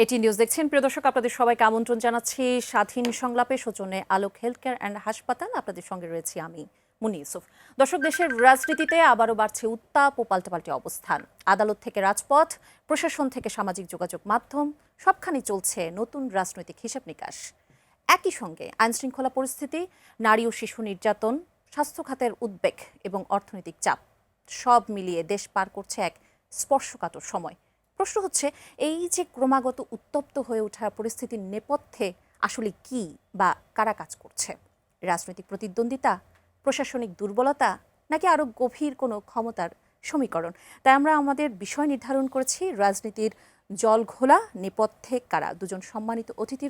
এটি নিউজ দেখছেন প্রিয় দর্শক, আপনাদের সবাইকে আমন্ত্রণ জানাচ্ছি স্বাধীন সংলাপে। সৌজন্যে আলোক হেলথ কেয়ার অ্যান্ড হাসপাতাল। আপনাদের সঙ্গে রয়েছি আমি মুনি ইউসুফ। দর্শক, দেশের রাজনীতিতে আবারও বাড়ছে উত্তাপ ও পাল্টাপাল্টি অবস্থান। আদালত থেকে রাজপথ, প্রশাসন থেকে সামাজিক যোগাযোগ মাধ্যম, সবখানে চলছে নতুন রাজনৈতিক হিসাব নিকাশ। একই সঙ্গে আইনশৃঙ্খলা পরিস্থিতি, নারী ও শিশু নির্যাতন, স্বাস্থ্য খাতের উদ্বেগ এবং অর্থনৈতিক চাপ সব মিলিয়ে দেশ পার করছে এক স্পর্শকাতর সময়। প্রশ্ন হচ্ছে, এই যে ক্রমাগত উত্তপ্ত হয়ে ওঠা পরিস্থিতির নেপথ্যে আসলে কি বা কারা কাজ করছে? রাজনৈতিক প্রতিদ্বন্দ্বিতা, প্রশাসনিক দুর্বলতা, নাকি আরও গভীর কোনো ক্ষমতার সমীকরণ? তাই আমরা আমাদের বিষয় নির্ধারণ করেছি রাজনীতির জলঘোলা নেপথ্যে কারা। দুজন সম্মানিত অতিথি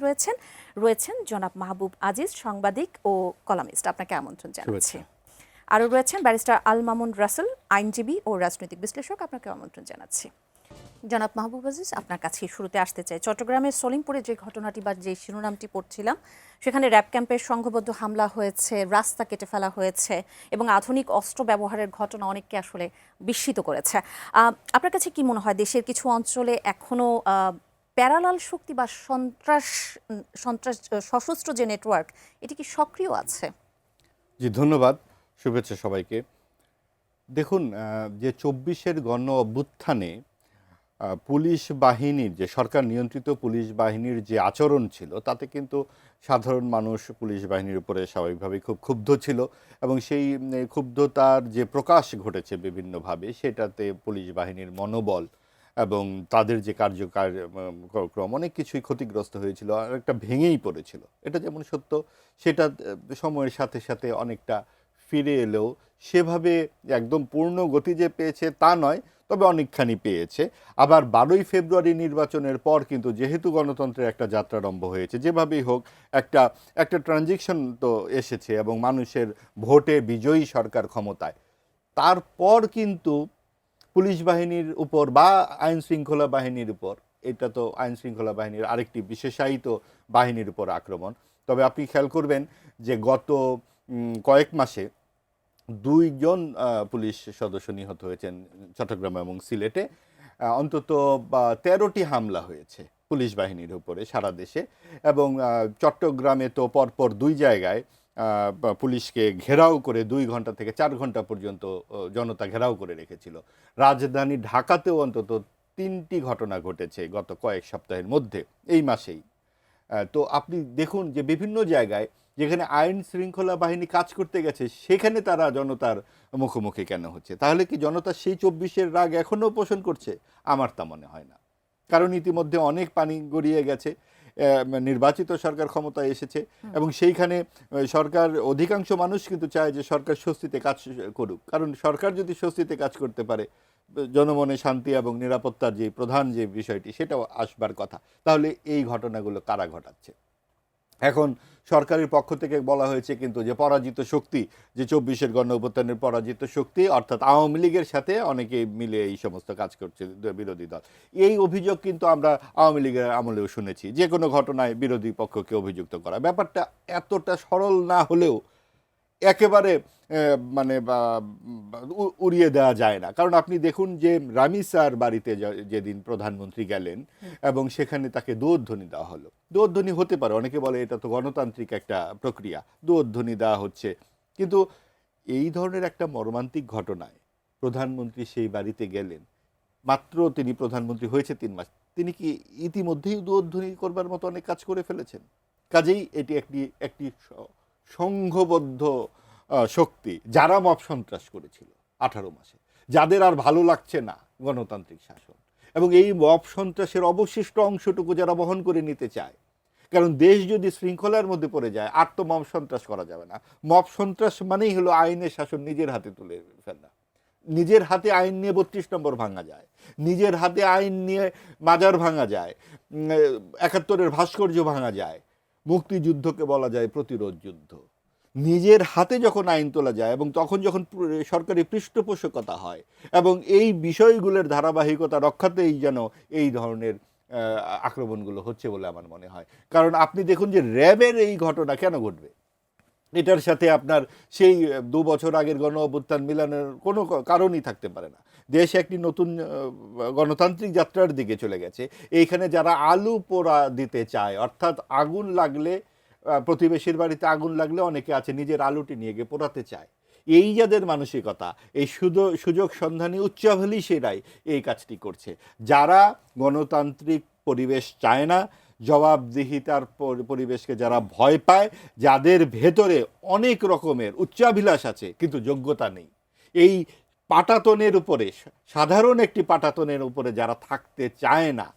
রয়েছেন জনাব মাহবুব আজিজ, সাংবাদিক ও কলামিস্ট, আপনাকে আমন্ত্রণ জানাচ্ছি। আরও রয়েছেন ব্যারিস্টার আল মামুন রাসেল, আইনজীবী ও রাজনৈতিক বিশ্লেষক, আপনাকে আমন্ত্রণ জানাচ্ছি। জনাব মাহবুব আজিজ, আপনার কাছে শুরুতে আসতে চাই। চট্টগ্রামের সলিমপুরে যে ঘটনাটি বা যে শিরোনামটি পড়ছিলাম, সেখানে র্যাব ক্যাম্পের সংঘবদ্ধ হামলা হয়েছে, রাস্তা কেটে ফেলা হয়েছে এবং আধুনিক অস্ত্র ব্যবহারের ঘটনা অনেককে আসলে বিস্মিত করেছে। আপনার কাছে কি মনে হয়, দেশের কিছু অঞ্চলে এখনও প্যারালাল শক্তি বা সন্ত্রাস সশস্ত্র যে নেটওয়ার্ক, এটি কি সক্রিয় আছে? জি, ধন্যবাদ। শুভেচ্ছা সবাইকে। দেখুন, যে ২৪-এর গণ অভ্যুত্থানে পুলিশ বাহিনীর, যে সরকার নিয়ন্ত্রিত পুলিশ বাহিনীর যে আচরণ ছিল, তাতে কিন্তু সাধারণ মানুষ পুলিশ বাহিনীর উপরে স্বাভাবিকভাবেই খুব ক্ষুব্ধ ছিল এবং সেই ক্ষুব্ধতার যে প্রকাশ ঘটেছে বিভিন্নভাবে, সেটাতে পুলিশ বাহিনীর মনোবল এবং তাদের যে কার্যক্রম অনেক কিছুই ক্ষতিগ্রস্ত হয়েছিল, আর একটা ভেঙেই পড়েছিল। এটা যেমন সত্য, সেটা সময়ের সাথে সাথে অনেকটা ফিরে এলেও সেভাবে একদম পূর্ণ গতি যে পেয়েছে তা নয়, তবে অনেকখানি পেয়েছে। আবার 12ই ফেব্রুয়ারি নির্বাচনের পর কিন্তু যেহেতু গণতন্ত্রের একটা যাত্রারম্ভ হয়েছে, যেভাবেই হোক একটা ট্রানজিশন তো এসেছে এবং মানুষের ভোটে বিজয়ী সরকার ক্ষমতায়, তারপর কিন্তু পুলিশ বাহিনীর উপর বা আইন শৃঙ্খলা বাহিনীর উপর, এটা তো আইন শৃঙ্খলা বাহিনীর আরেকটি বিশেষায়িত বাহিনীর উপর আক্রমণ। তবে আপনি খেয়াল করবেন যে গত কয়েক মাসে 2 জন পুলিশ সদস্য নিহত হয়েছেন চট্টগ্রাম এবং সিলেটে। অন্তত 13টি হামলা হয়েছে পুলিশ বাহিনীর উপরে সারা দেশে, এবং চট্টগ্রামে তো পরপর 2 জায়গায় পুলিশকে ঘেরাও করে 2 ঘন্টা থেকে 4 ঘন্টা পর্যন্ত জনতা ঘেরাও করে রেখেছিল। রাজধানী ঢাকাতেও অন্তত 3টি ঘটনা ঘটেছে গত কয়েক সপ্তাহের মধ্যে, এই মাসেই। তো আপনি দেখুন যে বিভিন্ন জায়গায় যেখানে আইন শৃঙ্খলা বাহিনী কাজ করতে গেছে, সেখানে তারা জনতার মুখোমুখি কেন হচ্ছে? তাহলে কি জনতা সেই 24-এর রাগ এখনও পোষণ করছে? আমার তা মনে হয় না, কারণ ইতিমধ্যে অনেক পানি গড়িয়ে গেছে। নির্বাচিত সরকার ক্ষমতায় এসেছে এবং সেইখানে সরকার, অধিকাংশ মানুষ কিন্তু চায় যে সরকার স্বস্তিতে কাজ করুক, কারণ সরকার যদি স্বস্তিতে কাজ করতে পারে, জনমনে শান্তি এবং নিরাপত্তার যে প্রধান যে বিষয়টি, সেটাও আসবার কথা। তাহলে এই ঘটনাগুলো কারা ঘটাচ্ছে? এখন সরকারের পক্ষ থেকে বলা হয়েছে কিন্তু যে পরাজিত শক্তি, যে 24-এর গণ অভ্যুত্থানের পরাজিত শক্তি, অর্থাৎ আওয়ামী লীগের সাথে অনেকে মিলে এই সমস্ত কাজ করছে বিরোধী দল। এই অভিযোগ কিন্তু আমরা আওয়ামী লীগের আমলেও শুনেছি, যে কোনো ঘটনায় বিরোধী পক্ষকে অভিযুক্ত করা। ব্যাপারটা এতটা সরল না হলেও একেবারে মানে উড়িয়ে দেওয়া যায় না। কারণ আপনি দেখুন যে রামিসার বাড়িতে যেদিন প্রধানমন্ত্রী গেলেন এবং সেখানে তাকে দোয়ধ্বনি দেওয়া হলো। দোয়ধ্বনি হতে পারে, অনেকে বলে এটা তো গণতান্ত্রিক একটা প্রক্রিয়া, দোয়ধ্বনি দেওয়া হচ্ছে, কিন্তু এই ধরনের একটা মর্মান্তিক ঘটনায় প্রধানমন্ত্রী সেই বাড়িতে গেলেন, মাত্র তিনি প্রধানমন্ত্রী হয়েছে 3 মাস, তিনি কি ইতিমধ্যেই দোয়ধ্বনি করবার মতো অনেক কাজ করে ফেলেছেন? কাজেই এটি একটি সংঘবদ্ধ শক্তি, যারা মব সন্ত্রাস করেছিল 18 মাসে, যাদের আর ভালো লাগছে না গণতান্ত্রিক শাসন, এবং এই মব সন্ত্রাসের অবশিষ্ট অংশটুকু যারা বহন করে নিতে চায়। কারণ দেশ যদি শৃঙ্খলার মধ্যে পড়ে যায়, আর তো মব সন্ত্রাস করা যাবে না। মব সন্ত্রাস মানেই হলো আইনের শাসন নিজের হাতে তুলে ফেলা। নিজের হাতে আইন নিয়ে 32 নম্বর ভাঙা যায়, নিজের হাতে আইন নিয়ে মাজার ভাঙা যায়, 71-এর ভাস্কর্য ভাঙা যায়, মুক্তিযুদ্ধকে বলা যায় প্রতিরোধ যুদ্ধ। নিজের হাতে যখন আইন তোলা যায় এবং তখন যখন সরকারি পৃষ্ঠপোষকতা হয়, এবং এই বিষয়গুলোর ধারাবাহিকতা রক্ষাতেই যেন এই ধরনের আক্রমণগুলো হচ্ছে বলে আমার মনে হয়। কারণ আপনি দেখুন যে র্যাবের এই ঘটনা কেন ঘটবে? এটার সাথে আপনার সেই 2 বছর আগের গণ অভ্যুত্থান মিলানোর কোনো কারণই থাকতে পারে না। দেশ একটি নতুন গণতান্ত্রিক যাত্রার দিকে চলে গেছে। এইখানে যারা আলু পোড়া দিতে চায়, অর্থাৎ আগুন লাগলে প্রতিবেশীর বাড়িতে আগুন লাগলে অনেকে আছে নিজের আলুটি নিয়ে গিয়ে পোড়াতে চায়, এই যাদের মানসিকতা, এই সুযোগ সন্ধানী উচ্চাভিলাষীরাই এই কাজটি করছে। যারা গণতান্ত্রিক পরিবেশ চায় না, জবাবদিহিতার পরিবেশকে যারা ভয় পায়, যাদের ভেতরে অনেক রকমের উচ্চাভিলাষ আছে কিন্তু যোগ্যতা নেই, এই পাটাতনের উপরে, সাধারণ একটি পাটাতনের উপরে যারা থাকতে চায় না,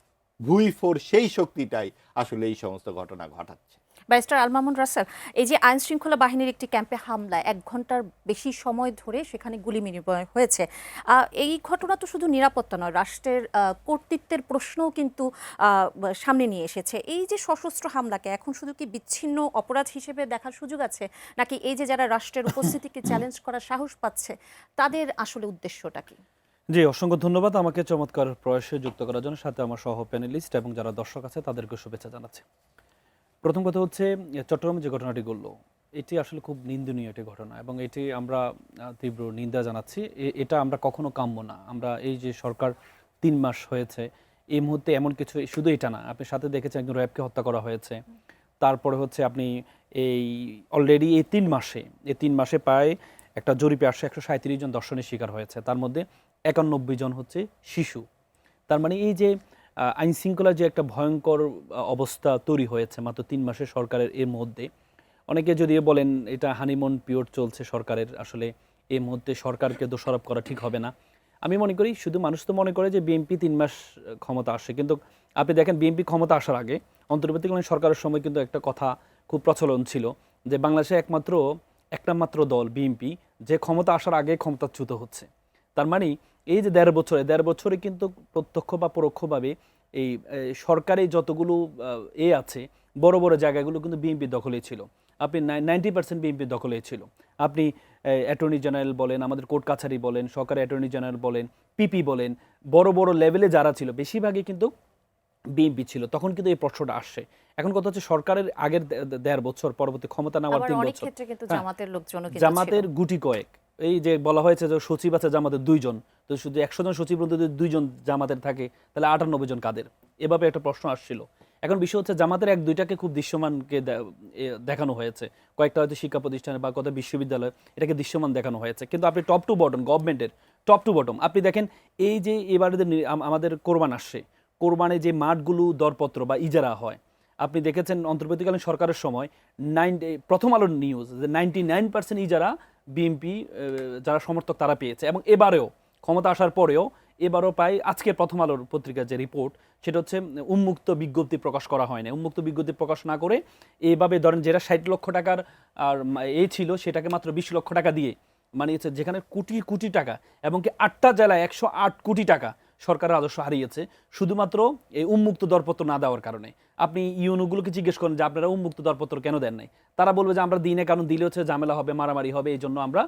ভুইফোর সেই শক্তিটাই আসলে এই সমস্ত ঘটনা ঘটাচ্ছে। ব্যারিস্টার আল মামুন রাসেল, এই যে আইন শৃঙ্খলা বাহিনীর একটি ক্যাম্পে হামলায় 1 ঘন্টার বেশি সময় ধরে সেখানে গুলি বিনিময় হয়েছে, এই ঘটনা তো শুধু নিরাপত্তা নয়, রাষ্ট্রের কর্তৃত্বের প্রশ্নও কিন্তু সামনে নিয়ে এসেছে। এই যে সশস্ত্র হামলাকে এখন শুধু কি বিচ্ছিন্ন অপরাধ হিসেবে দেখার সুযোগ আছে, নাকি এই যে যারা রাষ্ট্রের উপস্থিতিকে চ্যালেঞ্জ করার সাহস পাচ্ছে তাদের আসলে উদ্দেশ্যটা কি? জি, অসংখ্য ধন্যবাদ আমাকে চমৎকার প্রয়াসে যুক্ত করার জন্য, সাথে আমার সহ প্যানেলিস্ট এবং যারা দর্শক আছে তাদেরকে শুভেচ্ছা জানাচ্ছি। প্রথম কথা হচ্ছে, চট্টগ্রামে যে ঘটনাটি ঘটল এটি আসলে খুব নিন্দনীয় একটি ঘটনা এবং এটি আমরা তীব্র নিন্দা জানাচ্ছি। এটা আমরা কখনো কাম্য না। আমরা এই যে সরকার 3 মাস হয়েছে, এই মুহূর্তে এমন কিছু, শুধু এটা না, আপনি সাথে দেখেছেন একজন র্যাবকে হত্যা করা হয়েছে। তারপরে হচ্ছে আপনি এই অলরেডি এই 3 মাসে প্রায় একটা জরিপে আসছে 137 জন ধর্ষণের শিকার হয়েছে, তার মধ্যে 91 জন হচ্ছে শিশু। তার মানে এই যে আইন শৃঙ্খলার যে একটা ভয়ঙ্কর অবস্থা তৈরি হয়েছে মাত্র 3 মাসের সরকারের এর মধ্যে, অনেকে যদিও বলেন এটা হানিমুন পিরিয়ড চলছে সরকারের, আসলে এই মুহূর্তে সরকারকে দোষারোপ করা ঠিক হবে না। আমি মনে করি শুধু মানুষ তো মনে করে যে বিএনপি 3 মাস ক্ষমতা আসে, কিন্তু আপনি দেখেন বিএনপি ক্ষমতা আসার আগে অন্তর্বর্তীকালীন সরকারের সময় কিন্তু একটা কথা খুব প্রচলন ছিল যে বাংলাদেশে একটা মাত্র দল বিএনপি যে ক্ষমতা আসার আগে ক্ষমতাচ্যুত হচ্ছে। তার মানে এই যে 1.5 বছরে কিন্তু প্রত্যক্ষ বা পরোক্ষভাবে এই সরকারি যতগুলো আছে বড় বড় জায়গাগুলো কিন্তু বিএনপির দখলে ছিল। আপনি 90% বিএনপির দখলে ছিল। আপনি অ্যাটর্নি জেনারেল বলেন, আমাদের কোর্ট কাছারি বলেন, সরকারি অ্যাটর্নি জেনারেল বলেন, পিপি বলেন, বড় বড় লেভেলে যারা ছিল বেশিরভাগই কিন্তু বিএনপি ছিল। তখন কিন্তু এই প্রশ্নটা আসছে। এখন কথা হচ্ছে সরকারের আগের 1.5 বছর, পরবর্তী ক্ষমতা নেওয়ার 3 বছর জামাতের লোকজনও কিন্তু জামাতের গুটি কয়েক, এই যে বলা হয়েছে যে সচিব আছে জামাতের 2 জন, তো শুধু 100 জন সচিব মধ্যে যদি 2 জন জামাতের থাকে তাহলে 98 জন কাদের? এভাবে একটা প্রশ্ন আসছিল। এখন বিষয় হচ্ছে জামাতের 1-2টাকে খুব দৃশ্যমানকে দেখানো হয়েছে, কয়েকটা হয়তো শিক্ষা প্রতিষ্ঠানে বা কত বিশ্ববিদ্যালয় এটাকে দৃশ্যমান দেখানো হয়েছে, কিন্তু আপনি টপ টু বটম, গভর্নমেন্টের টপ টু বটম আপনি দেখেন, এই যে এবারে আমাদের কোরবান আসছে, কোরবানে যে মাঠগুলো দরপত্র বা ইজারা হয়, আপনি দেখেছেন অন্তর্বর্তীকালীন সরকারের সময় প্রথম আলোর নিউজ যে 99% ইজারা বিএনপি যারা সমর্থক তারা পেয়েছে, এবং এবারেও ক্ষমতা আসার পরেও এবারও প্রায় আজকে প্রথম আলোর পত্রিকার যে রিপোর্ট সেটা হচ্ছে উন্মুক্ত বিজ্ঞপ্তি প্রকাশ করা হয় না। উন্মুক্ত বিজ্ঞপ্তি প্রকাশ না করে এইভাবে ধরেন যেটা 60 লক্ষ টাকার আর ছিল সেটাকে মাত্র 20 লক্ষ টাকা দিয়ে, মানে যেখানে কোটি কোটি টাকা, এবং কি 8টা জেলায় 108 কোটি টাকা সরকারের রাজস্ব হারিয়েছে শুধুমাত্র এই উন্মুক্ত দরপত্র না দেওয়ার কারণে। আপনি ইউনোগুলোকে জিজ্ঞেস করেন যে আপনারা উন্মুক্ত দরপত্র কেন দেন নাই, তারা বলবে যে আমরা দিনে, কারণ দিলে হচ্ছে ঝামেলা হবে, মারামারি হবে, এই জন্য আমরা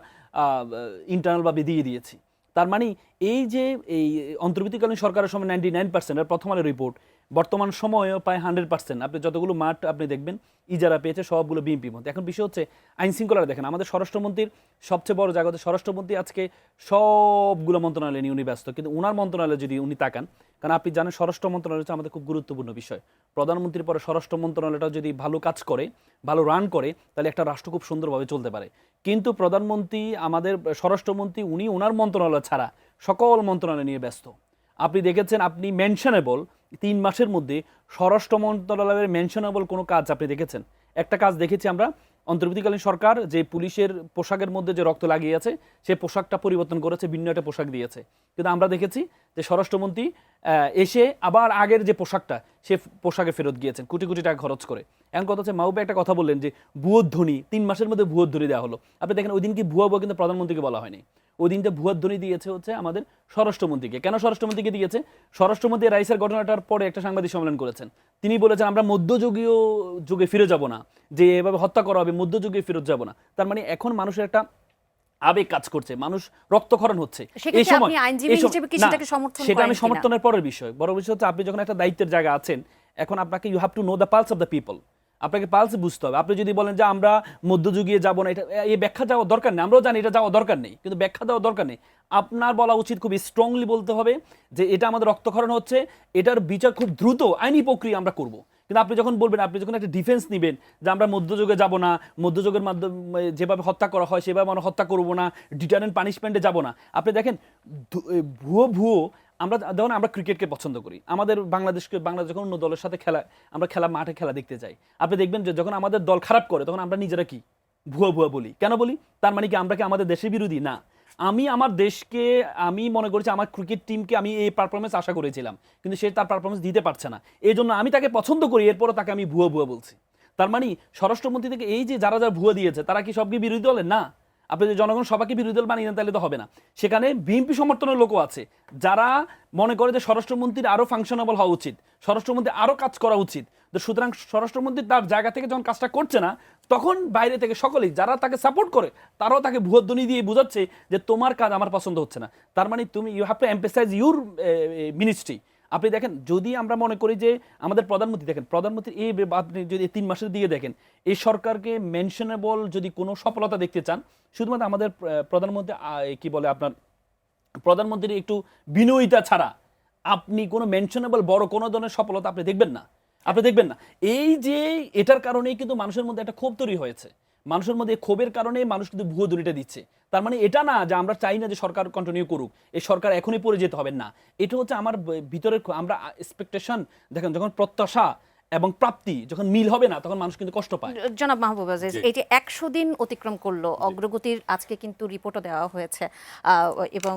ইন্টারনালভাবে দিয়ে দিয়েছি। তার মানে এই যে এই অন্তর্বর্তীকালীন সরকারের সময় 99%, আর প্রথম আলোর রিপোর্ট বর্তমান সময়েও প্রায় 100%, আপনি যতগুলো মাঠ আপনি দেখবেন ইজারা পেয়েছে সবগুলো বিএনপির মধ্যে। এখন বিষয় হচ্ছে আইন শৃঙ্খলা দেখেন, আমাদের স্বরাষ্ট্রমন্ত্রীর সবচেয়ে বড় জায়গা হচ্ছে স্বরাষ্ট্রমন্ত্রী আজকে সবগুলো মন্ত্রণালয় নিয়ে উনি ব্যস্ত, কিন্তু ওনার মন্ত্রণালয়ে যদি উনি তাকান, কারণ আপনি জানেন স্বরাষ্ট্র মন্ত্রণালয় হচ্ছে আমাদের খুব গুরুত্বপূর্ণ বিষয়, প্রধানমন্ত্রীর পরে স্বরাষ্ট্র মন্ত্রণালয়টা যদি ভালো কাজ করে, ভালো রান করে, তাহলে একটা রাষ্ট্র খুব সুন্দরভাবে চলতে পারে। কিন্তু প্রধানমন্ত্রী, আমাদের স্বরাষ্ট্রমন্ত্রী, উনি ওনার মন্ত্রণালয় ছাড়া সকল মন্ত্রণালয় নিয়ে ব্যস্ত। আপনি দেখেছেন, আপনি মেনশনেবল 3 মাসের মধ্যে স্বরাষ্ট্র মন্ত্রণালয়ের মেনশনেবল কোনো কাজ আপনি দেখেছেন? একটা কাজ দেখেছি আমরা, অন্তর্বর্তীকালীন সরকার যে পুলিশের পোশাকের মধ্যে যে রক্ত লাগিয়ে আছে সেই পোশাকটা পরিবর্তন করেছে, ভিন্ন একটা পোশাক দিয়েছে। কিন্তু আমরা দেখেছি যে স্বরাষ্ট্রমন্ত্রী এসে আবার আগের যে পোশাকটা সে পোশাকে ফেরত গিয়েছেন কোটি কোটি টাকা খরচ করে। এখন কথা হচ্ছে, মাহবুবে একটা কথা বললেন যে ভুয়োর ধ্বনি 3 মাসের মধ্যে ভুয়োর ধ্বনি দেওয়া হলো। আপনি দেখেন ওই দিন কি ভুয়া কিন্তু প্রধানমন্ত্রীকে বলা হয়নি, ওই দিনটা ভুয়ার ধ্বনি দিয়েছে হচ্ছে আমাদের স্বরাষ্ট্রমন্ত্রীকে। কেন স্বরাষ্ট্রমন্ত্রীকে দিয়েছে? স্বরাষ্ট্রমন্ত্রী রাইসের ঘটনাটার পরে একটা সাংবাদিক সম্মেলন করেছেন, তিনি বলেছেন আমরা মধ্যযুগীয় যুগে ফিরে যাব না, যে এভাবে হত্যা করা হবে, মধ্যযুগে ফেরত যাব না। তার মানে এখন মানুষের একটা আবেগ কাজ করছে, মানুষ রক্তক্ষরণ হচ্ছে। এই সময় সেটা আমি সমর্থনের পরের বিষয়, বড় বিষয় হচ্ছে আপনি যখন একটা দায়িত্বের জায়গা আছেন, এখন আপনাকে you have to know the pulse of the people. আপনাকে পালস বুঝতে হবে। আপনি যদি বলেন যে আমরা মধ্যযুগীয় যাব না, এটা এই ব্যাখ্যা যাওয়ার দরকার নেই, আমরাও জানি এটা যাওয়ার দরকার নেই, কিন্তু ব্যাখ্যা দেওয়ার দরকার নেই। আপনার বলা উচিত খুব স্ট্রংলি বলতে হবে যে এটা আমাদের রক্তক্ষরণ হচ্ছে, এটার বিচার খুব দ্রুত আইনি প্রক্রিয়া আমরা করব। কিন্তু আপনি যখন বলবেন, আপনি যখন একটা ডিফেন্স নেবেন যে আমরা মধ্যযুগে যাব না, মধ্যযুগের মাধ্যমে যেভাবে হত্যা করা হয় সেভাবে আমরা হত্যা করব না, ডিটারেন্ট পানিশমেন্টে যাব না। আপনি দেখেন ভুয়ো ভুয়ো ধরুন আমরা ক্রিকেটকে পছন্দ করি, আমাদের বাংলাদেশ যখন অন্য দলের সাথে খেলা, আমরা মাঠে খেলা দেখতে যাই, আপনি দেখবেন যে যখন আমাদের দল খারাপ করে তখন আমরা নিজেরা কি ভুয়া ভুয়া বলি। কেন বলি? তার মানে কি আমরা কি আমাদের দেশের বিরোধী? না, আমি আমার দেশকে, আমি মনে করেছি আমার ক্রিকেট টিমকে আমি এই পারফরমেন্স আশা করেছিলাম, কিন্তু সে তার পারফরমেন্স দিতে পারছে না, এই জন্য আমি তাকে পছন্দ করি, এরপরও তাকে আমি ভুয়া ভুয়া বলছি। তার মানে স্বরাষ্ট্রমন্ত্রী থেকে এই যে যারা যারা ভুয়া দিয়েছে তারা কি সবকে বিরোধী দলের? না। আপনি যদি জনগণ সবাইকে বিরোধী দল বানিয়ে দেন তাহলে তো হবে না। সেখানে বিএনপি সমর্থনের লোকও আছে যারা মনে করে যে স্বরাষ্ট্রমন্ত্রীর আরো ফাংশনেবল হওয়া উচিত, স্বরাষ্ট্রমন্ত্রী আরো কাজ করা উচিত। তো সুতরাং স্বরাষ্ট্রমন্ত্রী তার জায়গা থেকে যখন কাজটা করছে না, তখন বাইরে থেকে সকলেই যারা তাকে সাপোর্ট করে তারাও তাকে ভুয়ধ্বনি দিয়ে বোঝাচ্ছে যে তোমার কাজ আমার পছন্দ হচ্ছে না। তার মানে তুমি you have to emphasise your ministry. আপনি দেখেন, যদি আমরা মনে করি যে আমাদের প্রধানমন্ত্রী, দেখেন প্রধানমন্ত্রী এই আপনি যদি 3 মাসের দিকে দেখেন, এই সরকারকে মেনশনেবল যদি কোনো সফলতা দেখতে চান, শুধুমাত্র আমাদের প্রধানমন্ত্রী কি বলে আপনার প্রধানমন্ত্রীর একটু বিনয়িতা ছাড়া আপনি কোনো মেনশনেবল বড় কোনো ধরনের সফলতা আপনি দেখবেন না, আপনি দেখবেন না। এই যে এটার কারণেই কিন্তু মানুষের মধ্যে একটা ক্ষোভ তৈরি হয়েছে, মানুষের মধ্যে ক্ষোভের কারণে মানুষ কিন্তু ভুয়ো দড়িটা দিচ্ছে। তার মানে এটা না যে আমরা চাই না যে সরকার কন্টিনিউ করুক, এই সরকার এখনই পড়ে যেতে হবে না। এটা হচ্ছে আমার ভিতরের আমরা এক্সপেকটেশন, দেখেন যখন প্রত্যাশা এবং প্রাপ্তি যখন মিল হবে না তখন মানুষ কিন্তু কষ্ট পায়। জনাব মাহবুব আজিজ, এই যে 100 দিন অতিক্রম করলো অগ্রগতির, আজকে কিন্তু রিপোর্টও দেওয়া হয়েছে এবং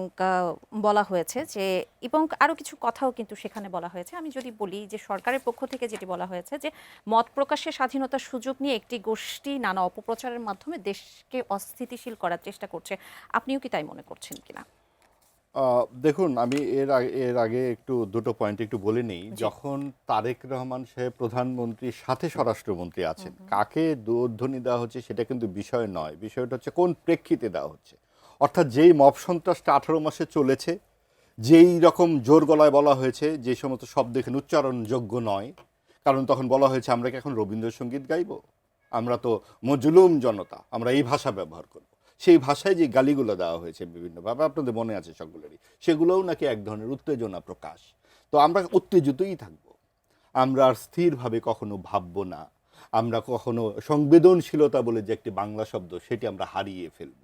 বলা হয়েছে যে, এবং আরো কিছু কথাও কিন্তু সেখানে বলা হয়েছে। আমি যদি বলি যে সরকারের পক্ষ থেকে যেটি বলা হয়েছে যে মত প্রকাশের স্বাধীনতার সুযোগ নিয়ে একটি গোষ্ঠী নানা অপপ্রচারের মাধ্যমে দেশকে অস্থিতিশীল করার চেষ্টা করছে, আপনিও কি তাই মনে করছেন কিনা? দেখুন, আমি এর আগে একটু দুটো পয়েন্ট একটু বলে নিই। যখন তারেক রহমান সাহেব প্রধানমন্ত্রীর সাথে স্বরাষ্ট্রমন্ত্রী আছেন, কাকে দোধ্বনি দেওয়া হচ্ছে সেটা কিন্তু বিষয় নয়, বিষয়টা হচ্ছে কোন প্রেক্ষিতে দেওয়া হচ্ছে। অর্থাৎ যেই মব সন্ত্রাসটা 18 মাসে চলেছে, যেই রকম জোর গলায় বলা হয়েছে যে সমস্ত শব্দ এখানে উচ্চারণযোগ্য নয়, কারণ তখন বলা হয়েছে আমরা কি এখন রবীন্দ্রসঙ্গীত গাইব, আমরা তো মজলুম জনতা, আমরা এই ভাষা ব্যবহার করব। সেই ভাষায় যে গালিগুলো দেওয়া হয়েছে বিভিন্নভাবে, আপনাদের মনে আছে সকলেরই, সেগুলোও নাকি এক ধরনের উত্তেজনা প্রকাশ। তো আমরা উত্তেজিতই থাকব, আমরা আর স্থিরভাবে কখনো ভাববো না, আমরা কখনো সংবেদনশীলতা বলে যে একটি বাংলা শব্দ সেটি আমরা হারিয়ে ফেলব।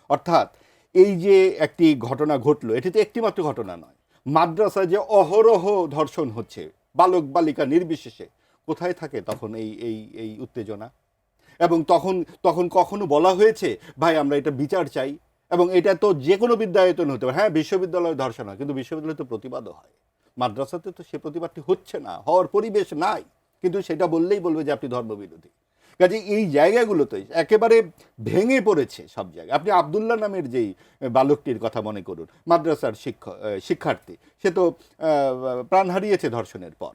অর্থাৎ এই যে একটি ঘটনা ঘটলো, এটি তো একটিমাত্র ঘটনা নয়, মাদ্রাসায় যে অহরহ ধর্ষণ হচ্ছে বালক বালিকা নির্বিশেষে, কোথায় থাকে তখন এই এই এই উত্তেজনা? এবং তখন কখনো বলা হয়েছে ভাই আমরা এটা বিচার চাই? এবং এটা তো যে কোনো বিদ্যায়তন হতে পারে, হ্যাঁ বিশ্ববিদ্যালয়ে ধর্ষণ হয়, কিন্তু বিশ্ববিদ্যালয়ে তো প্রতিবাদও হয়, মাদ্রাসাতে তো সে প্রতিবাদটি হচ্ছে না, হওয়ার পরিবেশ নাই, কিন্তু সেটা বললেই বলবে যে আপনি ধর্মবিরোধী। কাজে এই জায়গাগুলোতে একেবারে ভেঙে পড়েছে সব জায়গায়। আপনি আবদুল্লাহ নামের যেই বালকটির কথা মনে করুন, মাদ্রাসার শিক্ষার্থী, সে তো প্রাণ হারিয়েছে ধর্ষণের পর।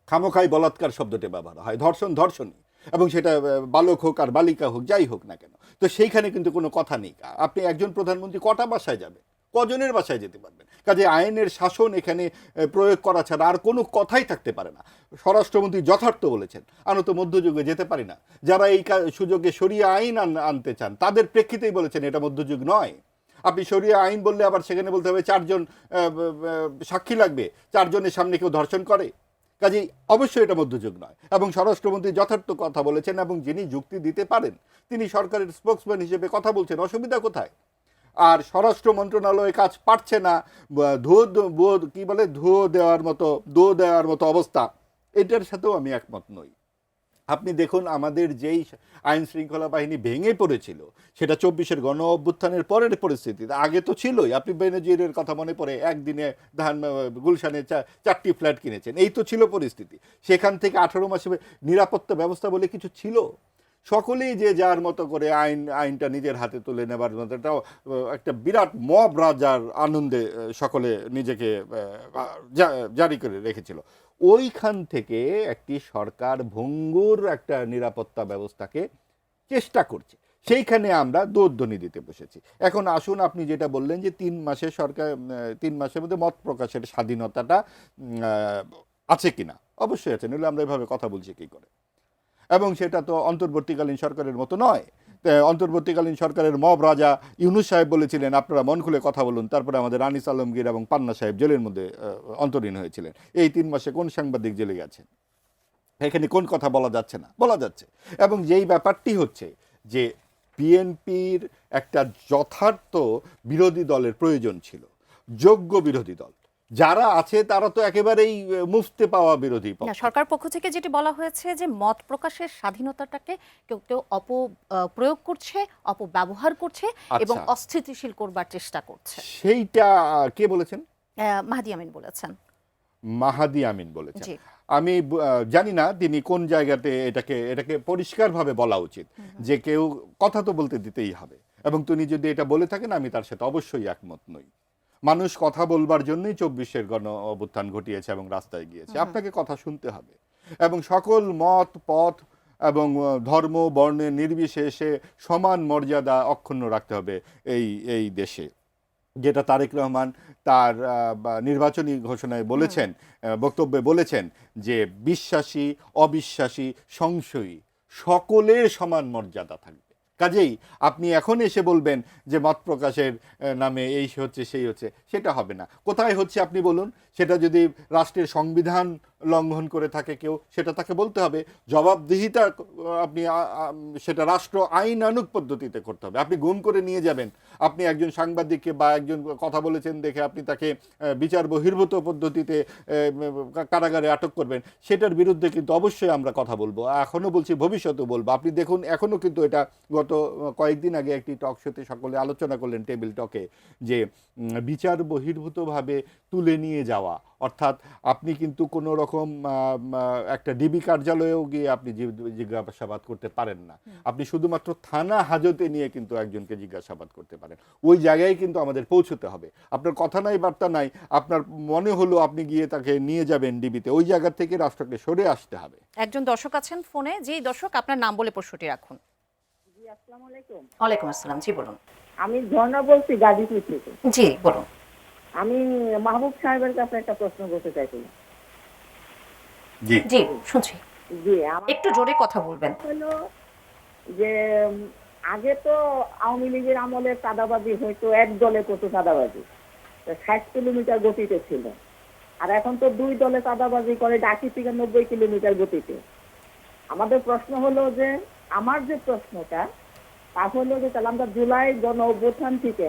খামোখাই বলাৎকার শব্দটি ব্যবহার হয়, ধর্ষণই, এবং সেটা বালক হোক আর বালিকা হোক, যাই হোক না কেন। তো সেইখানে কিন্তু কোনো কথা নেই। আপনি একজন প্রধানমন্ত্রী কটা বাসায় যাবেন, কজনের বাসায় যেতে পারবেন? কাজে আইনের শাসন এখানে প্রয়োগ করা ছাড়া আর কোনো কথাই থাকতে পারে না। স্বরাষ্ট্রমন্ত্রী যথার্থ বলেছেন, আমরা তো মধ্যযুগে যেতে পারি না। যারা এই সুযোগে শরিয়া আইন আনতে চান তাদের প্রেক্ষিতেই বলেছেন এটা মধ্যযুগ নয়। আপনি শরিয়া আইন বললে আবার সেখানে বলতে হবে 4 জন সাক্ষী লাগবে, 4 জনের সামনে কেউ ধর্ষণ করে, কাজেই অবশ্যই এটা মধ্যযুগ নয়। এবং স্বরাষ্ট্রমন্ত্রী যথার্থ কথা বলেছেন, এবং যিনি যুক্তি দিতে পারেন তিনি সরকারের স্পোক্সম্যান হিসেবে কথা বলছেন, অসুবিধা কোথায়? আর স্বরাষ্ট্র মন্ত্রণালয় কাজ পারছে না, ধুয়ো দেওয়ার মতো অবস্থা, এটার সাথেও আমি একমত নই। আপনি দেখুন, আমাদের যেই আইন শৃঙ্খলা বাহিনী ভেঙে পড়েছিল সেটা 24-এর গণ অভ্যুত্থানের পরের পরিস্থিতি, আগে তো ছিলই। আপনি বেনজিরের কথা মনে পড়ে, একদিনে গুলশানে 4টি ফ্ল্যাট কিনেছেন, এই তো ছিল পরিস্থিতি। সেখান থেকে 18 মাসে নিরাপত্তা ব্যবস্থা বলে কিছু ছিল। সকলেই যে যার মতো করে আইনটা নিজের হাতে তুলে নেবার মতো একটা বিরাট মব রাজার আনন্দে সকলে নিজেকে জারি করে রেখেছিল। ওইখান থেকে একটি সরকার ভঙ্গুর একটা নিরাপত্তা ব্যবস্থাকে চেষ্টা করছে, সেইখানে আমরা দোধ্বনি দিতে বসেছি। এখন আসুন, আপনি যেটা বললেন যে 3 মাসে সরকার 3 মাসের মধ্যে মত প্রকাশের স্বাধীনতাটা আছে কিনা, অবশ্যই আছে, নইলে আমরা এভাবে কথা বলছি কী করে? এবং সেটা তো অন্তর্বর্তীকালীন সরকারের মতো নয়। অন্তর্বর্তীকালীন সরকারের মব রাজা ইউনূস সাহেব বলেছিলেন আপনারা মন খুলে কথা বলুন, তারপরে আমাদের আনিস আলমগীর এবং পান্না সাহেব জেলের মধ্যে অন্তরীণ হয়েছিলেন। এই 3 মাসে কোন সাংবাদিক জেলে গেছেন? এখানে কোন কথা বলা যাচ্ছে না? বলা যাচ্ছে। এবং যেই ব্যাপারটি হচ্ছে যে বিএনপির একটা যথার্থ বিরোধী দলের প্রয়োজন ছিল, যোগ্য বিরোধী দল যারা আছে তারা তো একেবারেই মুফতে পাওয়া বিরোধী পক্ষ। না, সরকার পক্ষ থেকে যেটি বলা হয়েছে যে মত প্রকাশের স্বাধীনতাটাকে কেউ কেউ অপপ্রয়োগ করছে, অপব্যবহার করছে এবং আচ্ছা। অস্থিতিশীল করবার চেষ্টা করছে। সেইটা কে বলেছেন? মাহদি আমিন বলেছেন। মাহাদি আমিন বলেছেন। জি। আমি জানি না তিনি কোন জায়গাতে এটাকে পরিষ্কারভাবে বলা উচিত যে কেউ কথা তো বলতে দিতেই হবে, এবং তিনি যদি এটা বলে থাকেন আমি তার সাথে অবশ্যই একমত নই। মানুষ কথা বলবার জন্যই 24-এর গণ অভ্যুত্থান ঘটিয়েছে এবং রাস্তায় গিয়েছে। আপনাকে কথা শুনতে হবে এবং সকল মত পথ এবং ধর্ম বর্ণের নির্বিশেষে সমান মর্যাদা অক্ষুণ্ণ রাখতে হবে এই দেশে, যেটা তারেক রহমান তার নির্বাচনী ঘোষণায় বলেছেন, বক্তব্যে বলেছেন যে বিশ্বাসী অবিশ্বাসী সংশয়ী সকলের সমান মর্যাদা থাকবে। কাজেই আপনি এখন এসে বলবেন যে মত প্রকাশের নামে এই হচ্ছে সেই হচ্ছে, সেটা হবে না। কোথায় হচ্ছে আপনি বলুন। সেটা যদি রাষ্ট্রের সংবিধান লঙ্ঘন করে থাকে কেউ, সেটা তাকে বলতে হবে। জবাবদিহিতা আপনি সেটা রাষ্ট্র আইনানুগ পদ্ধতিতে করতে হবে। আপনি গুম করে নিয়ে যাবেন, আপনি একজন সাংবাদিককে বা একজন কথা বলেছেন দেখে আপনি তাকে বিচার বহির্ভূত পদ্ধতিতে কারাগারে আটক করবেন, সেটার বিরুদ্ধে কিন্তু অবশ্যই আমরা কথা বলবো। এখনও বলছি, ভবিষ্যতেও বলবো। আপনি দেখুন এখনও কিন্তু এটা গত কয়েকদিন আগে একটি টক শোতে সকলে আলোচনা করলেন, টেবিল টকে, যে বিচার বহির্ভূতভাবে তুলে নিয়ে যাওয়া, অর্থাৎ আপনি কিন্তু কোনো রকম একটা ডিবি কার্যালয়েও গিয়ে আপনি জিজ্ঞাসাবাদ করতে পারেন না। আপনি শুধুমাত্র থানা হাজতে নিয়ে কিন্তু একজনকে জিজ্ঞাসাবাদ করতে পারেন। ওই জায়গায় কিন্তু আমাদের পৌঁছতে হবে। আপনার কথা নাই বার্তা নাই, আপনার মনে হলো আপনি গিয়ে তাকে নিয়ে যাবেন ডিবিতে, ওই জায়গা থেকে রাষ্ট্রকে সরে আসতে হবে। একজন দর্শক আছেন ফোনে। জি দর্শক, আপনার নাম বলে প্রশ্নটি রাখুন। আসসালামু আলাইকুম। ওয়ালাইকুম আসসালাম। জি বলুন। আমি ঝর্ণা বলছি গাজীপুর থেকে। জি বলুন। আমি মাহবুব সাহেবের কাছে একটা প্রশ্ন করতে চাইছিলাম। জি জি শুনছি। জি, আমার একটু জোরে কথা বলবেন। হলো যে আগে তো আওয়ামী লীগের আমলে চাঁদাবাজি হয়তো এক দলে কত চাঁদাবাজি 60 কিলোমিটার গতিতে ছিল, আর এখন তো 2 দলে চাঁদাবাজি করে ডাকি থেকে 90 কিলোমিটার গতিতে। আমাদের প্রশ্ন হলো যে, আমার যে প্রশ্নটা তা হলো যে তাহলে আমরা জুলাই গণ অভ্যুত্থান থেকে